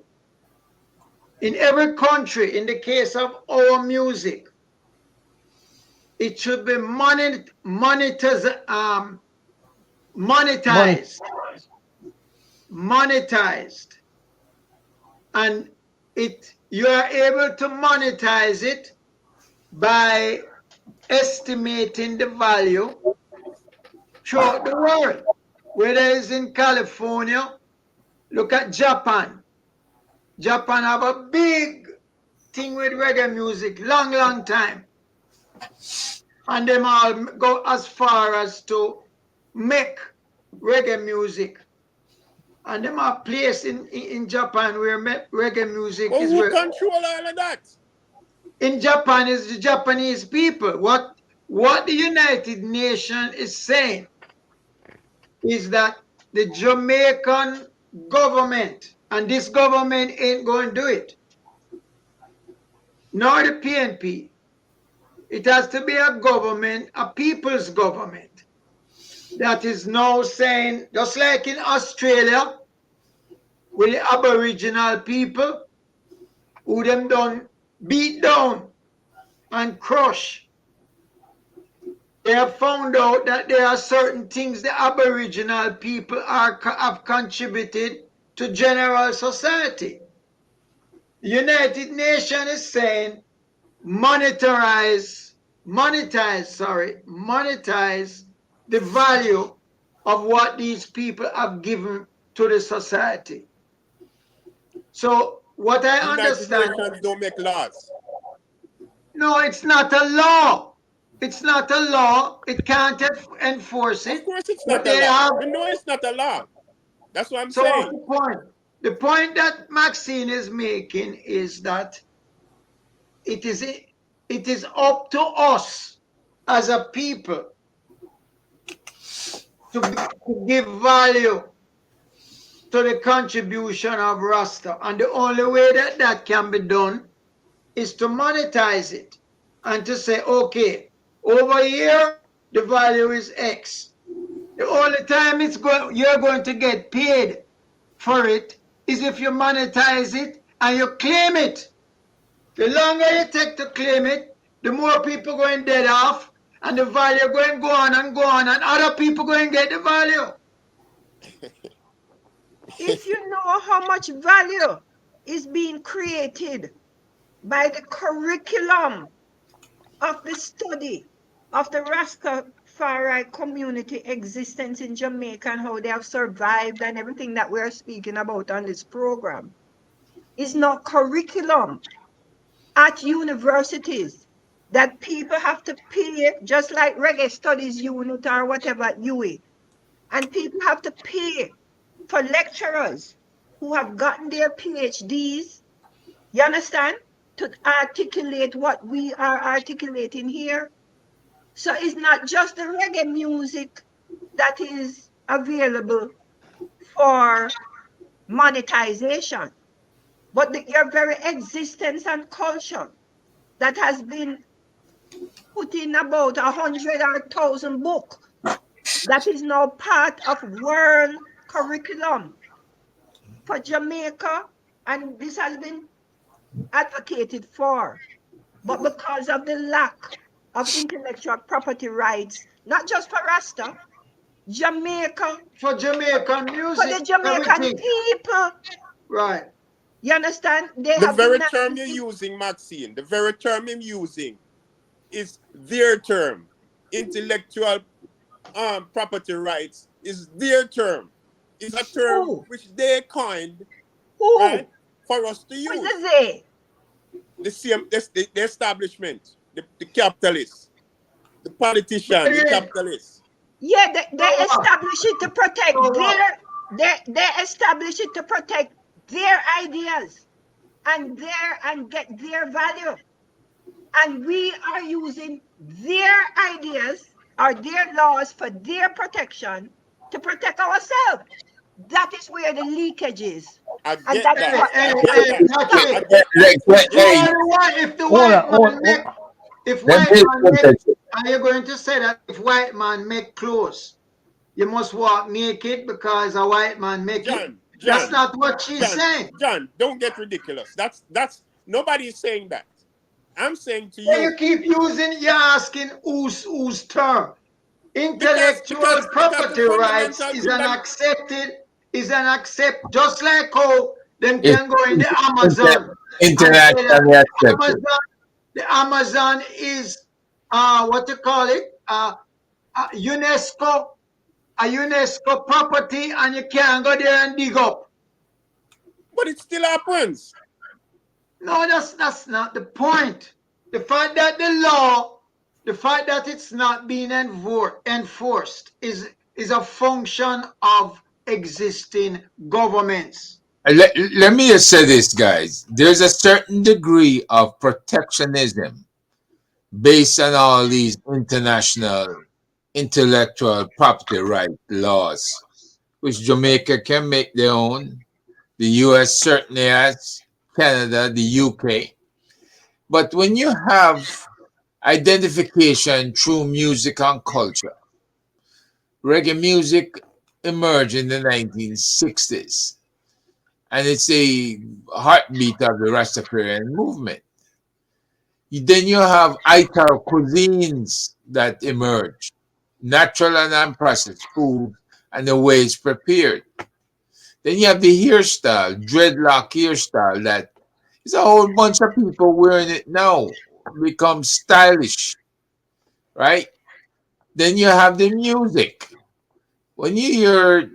in every country, in the case of our music, it should be money. monetized, and you are able to monetize it by estimating the value throughout the world. Whether it's in California, look at Japan. Japan have a big thing with reggae music, long time. And them all go as far as to make reggae music. And them are places in Japan where reggae music But is who where. control all of that? In Japan is the Japanese people. What the United Nations is saying is that the Jamaican government, and this government ain't going to do it, nor the PNP. It has to be a government, a people's government, that is now saying, just like in Australia, with the Aboriginal people, who them done beat down and crush. They have found out that there are certain things the Aboriginal people have contributed to general society. The United Nations is saying monetize the value of what these people have given to the society. So what I United understand, Nations don't make laws. no, it's not a law. It's not a law. It can't enforce Of it. course it's But not a they law. have. We know it's not a law. That's what I'm So what's saying. the point? The point that Maxine is making is that it is up to us as a people to give value to the contribution of Rasta. And the only way that that can be done is to monetize it and to say, okay, over here, the value is X. The only time you're going to get paid for it is if you monetize it and you claim it. The longer you take to claim it, the more people going dead off, and the value going go on, and other people going get the value. If you know how much value is being created by the curriculum of the study of the Rastafari community existence in Jamaica and how they have survived and everything that we're speaking about on this program, is not curriculum at universities that people have to pay, just like reggae studies unit or whatever at UA. And people have to pay for lecturers who have gotten their PhDs, you understand, to articulate what we are articulating here. So it's not just the reggae music that is available for monetization, but your very existence and culture that has been put in about 100 or 1,000 books that is now part of world curriculum for Jamaica, and this has been advocated for. But because of the lack of intellectual property rights, not just for Rasta, Jamaica, For Jamaican for music, the Jamaican everything. people, Right. you understand? They The have very been term you're using, Maxine, the very term I'm using is their term. Intellectual property rights is their term. It's a term who? which they coined, right, Who? for us to Who is use. the they? The same, the establishment, the capitalists, the politician, the Again, capitalists. Yeah, they so what? establish it to protect So what? they establish it to protect their ideas and get their value. And we are using their ideas or their laws for their protection to protect ourselves. That is where the leakage is. I And get that's that. what I we get have Hey, to that. Patrick, I stop. get that. Hey, if the Hold on, white hold, man hold, make, if let white me man make, are you going to say that if white man make clothes, you must walk naked because a white man make it? That's not what she's saying. John, don't get ridiculous. That's nobody is saying that. I'm saying to When you you keep using, you're asking whose term. Intellectual because the property rights fundamental is thing an that accepted, just like how Them It's can go in the Amazon and say that internationally accepted. The Amazon is what you call it? UNESCO, a UNESCO property, and you can't go there and dig up. But it still happens. No, that's not the point. The fact that the law, the fact that it's not being enforced is a function of existing governments. Let me just say this, guys. There's a certain degree of protectionism based on all these international intellectual property right laws, which Jamaica can make their own. The US certainly has, Canada, the UK. But when you have identification through music and culture, reggae music emerged in the 1960s, and it's a heartbeat of the Rastafarian movement. Then you have ital cuisines that emerge, natural and unprocessed food, and the way it's prepared. Then you have the hairstyle, dreadlock hairstyle, that is a whole bunch of people wearing it now, become stylish, right? Then you have the music. When you hear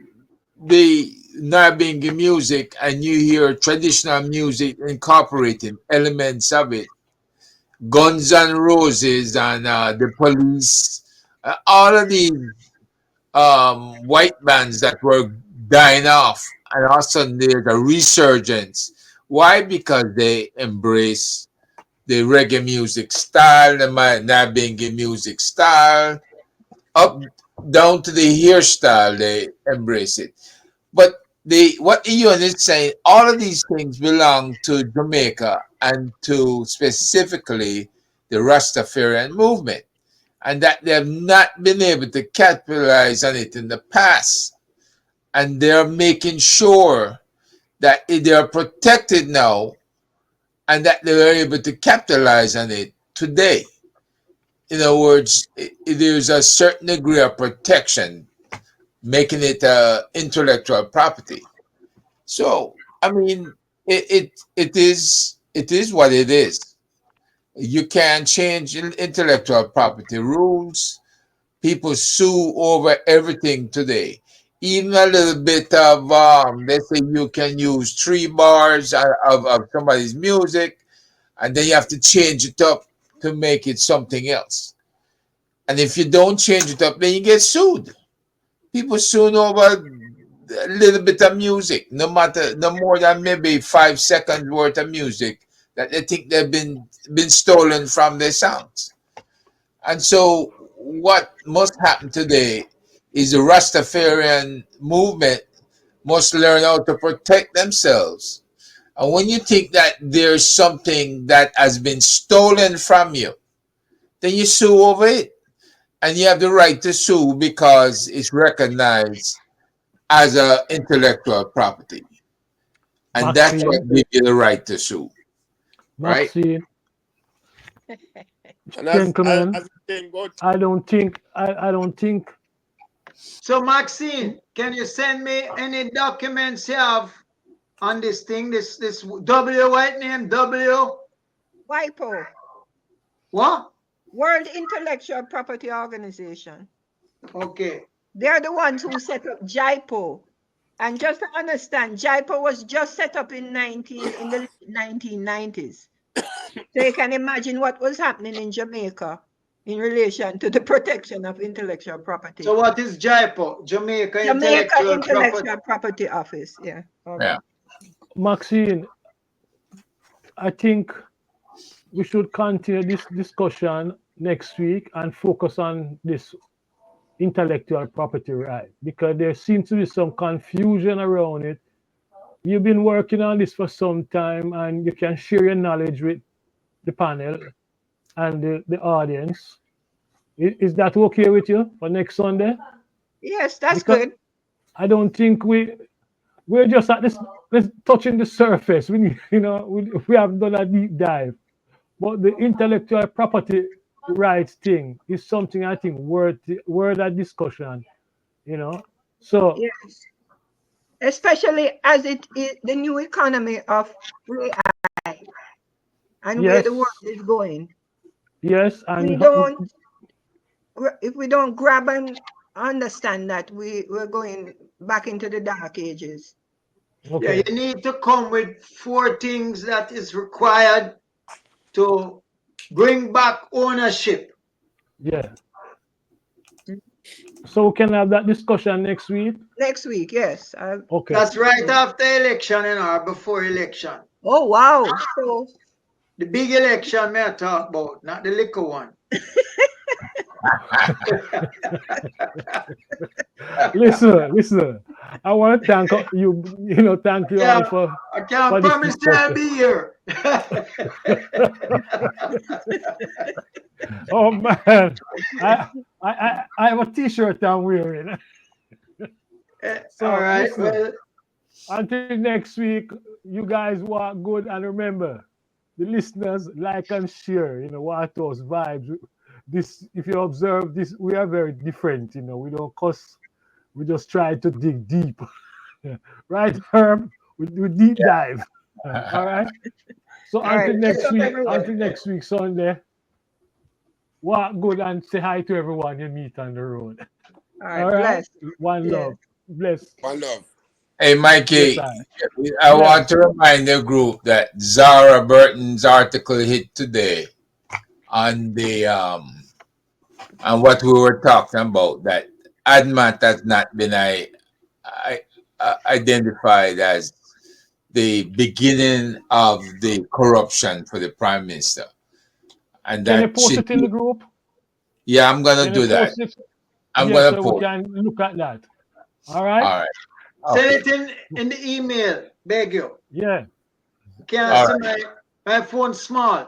the Narbingi music and you hear traditional music incorporating elements of it, Guns N' Roses and the Police, all of these white bands that were dying off, and all of a sudden there's a resurgence. Why? Because they embrace the reggae music style, the Narbingi music style, up down to the hairstyle, they embrace it. But what Ian is saying, all of these things belong to Jamaica and to specifically the Rastafarian movement, and that they have not been able to capitalize on it in the past. And they're making sure that they are protected now and that they are able to capitalize on it today. In other words, there's a certain degree of protection, making it intellectual property. So, I mean, it is what it is. You can't change intellectual property rules. People sue over everything today. Even a little bit of let's say you can use 3 bars of somebody's music, and then you have to change it up to make it something else. And if you don't change it up, then you get sued. People sue over a little bit of music, no more than maybe 5 seconds worth of music that they think they've been stolen from their songs. And so what must happen today is the Rastafarian movement must learn how to protect themselves. And when you think that there's something that has been stolen from you, then you sue over it. And you have the right to sue because it's recognized as a intellectual property. And that's Maxine, what gives you the right to sue, right? Maxine, And gentlemen, as the saying goes, I don't think. So Maxine, can you send me any documents you have on this thing? This W white name W WIPO, what? World Intellectual Property Organization. Okay. They're the ones who set up JIPO. And just to understand, JIPO was just set up in the 1990s. So you can imagine what was happening in Jamaica in relation to the protection of intellectual property. So what is JIPO? Jamaica Jamaica Intellectual Intellectual Property. Property Office. Yeah. Okay. Yeah. Maxine, I think we should continue this discussion next week and focus on this intellectual property right, because there seems to be some confusion around it. You've been working on this for some time and you can share your knowledge with the panel and the audience. Is that okay with you for next Sunday? Yes, that's Because good. I don't think we're just at this, let's touching the surface. We have done a deep dive. But the intellectual property rights thing is something I think worth a discussion. So Yes. especially as it is the new economy of AI and where Yes, the world is going. yes, We and don't, if we don't grab and understand that we're going back into the dark ages. Yeah, okay, you need to come with 4 things that is required to bring back ownership. yeah. So we can have that discussion next week. Next week, yes. Okay. That's right after election and or before election. Oh wow! So The big election may I talk about, not the little one. Listen. I want to thank you. Thank you Yeah, all for I can't this promise you I'll discussion. be here. Oh man, I have a T-shirt I'm wearing. All So right. listen. Well, Until next week, you guys walk good and remember, the listeners like and share. What those vibes. This, if you observe this, we are very different. We don't cuss. We just try to dig deep. Right, Herb? We deep dive. All right. So all right, bless up until everyone. next week Sunday, walk good and say hi to everyone you meet on the road. All All right, right. bless. One Yeah. love. Bless. One love. Hey, Yes, Mikey, I. I want Bless. to remind the group that Zara Burton's article hit today on the on what we were talking about, that ADMAT has not been identified as the beginning of the corruption for the prime minister, and Can you that post she, it in the group? yeah, I'm gonna Can you do that. post it? I'm Yes, gonna so we post. can look at that. All right? All right. send Okay. it in the email. Beg you. Yeah. Can't All see right. my phone small.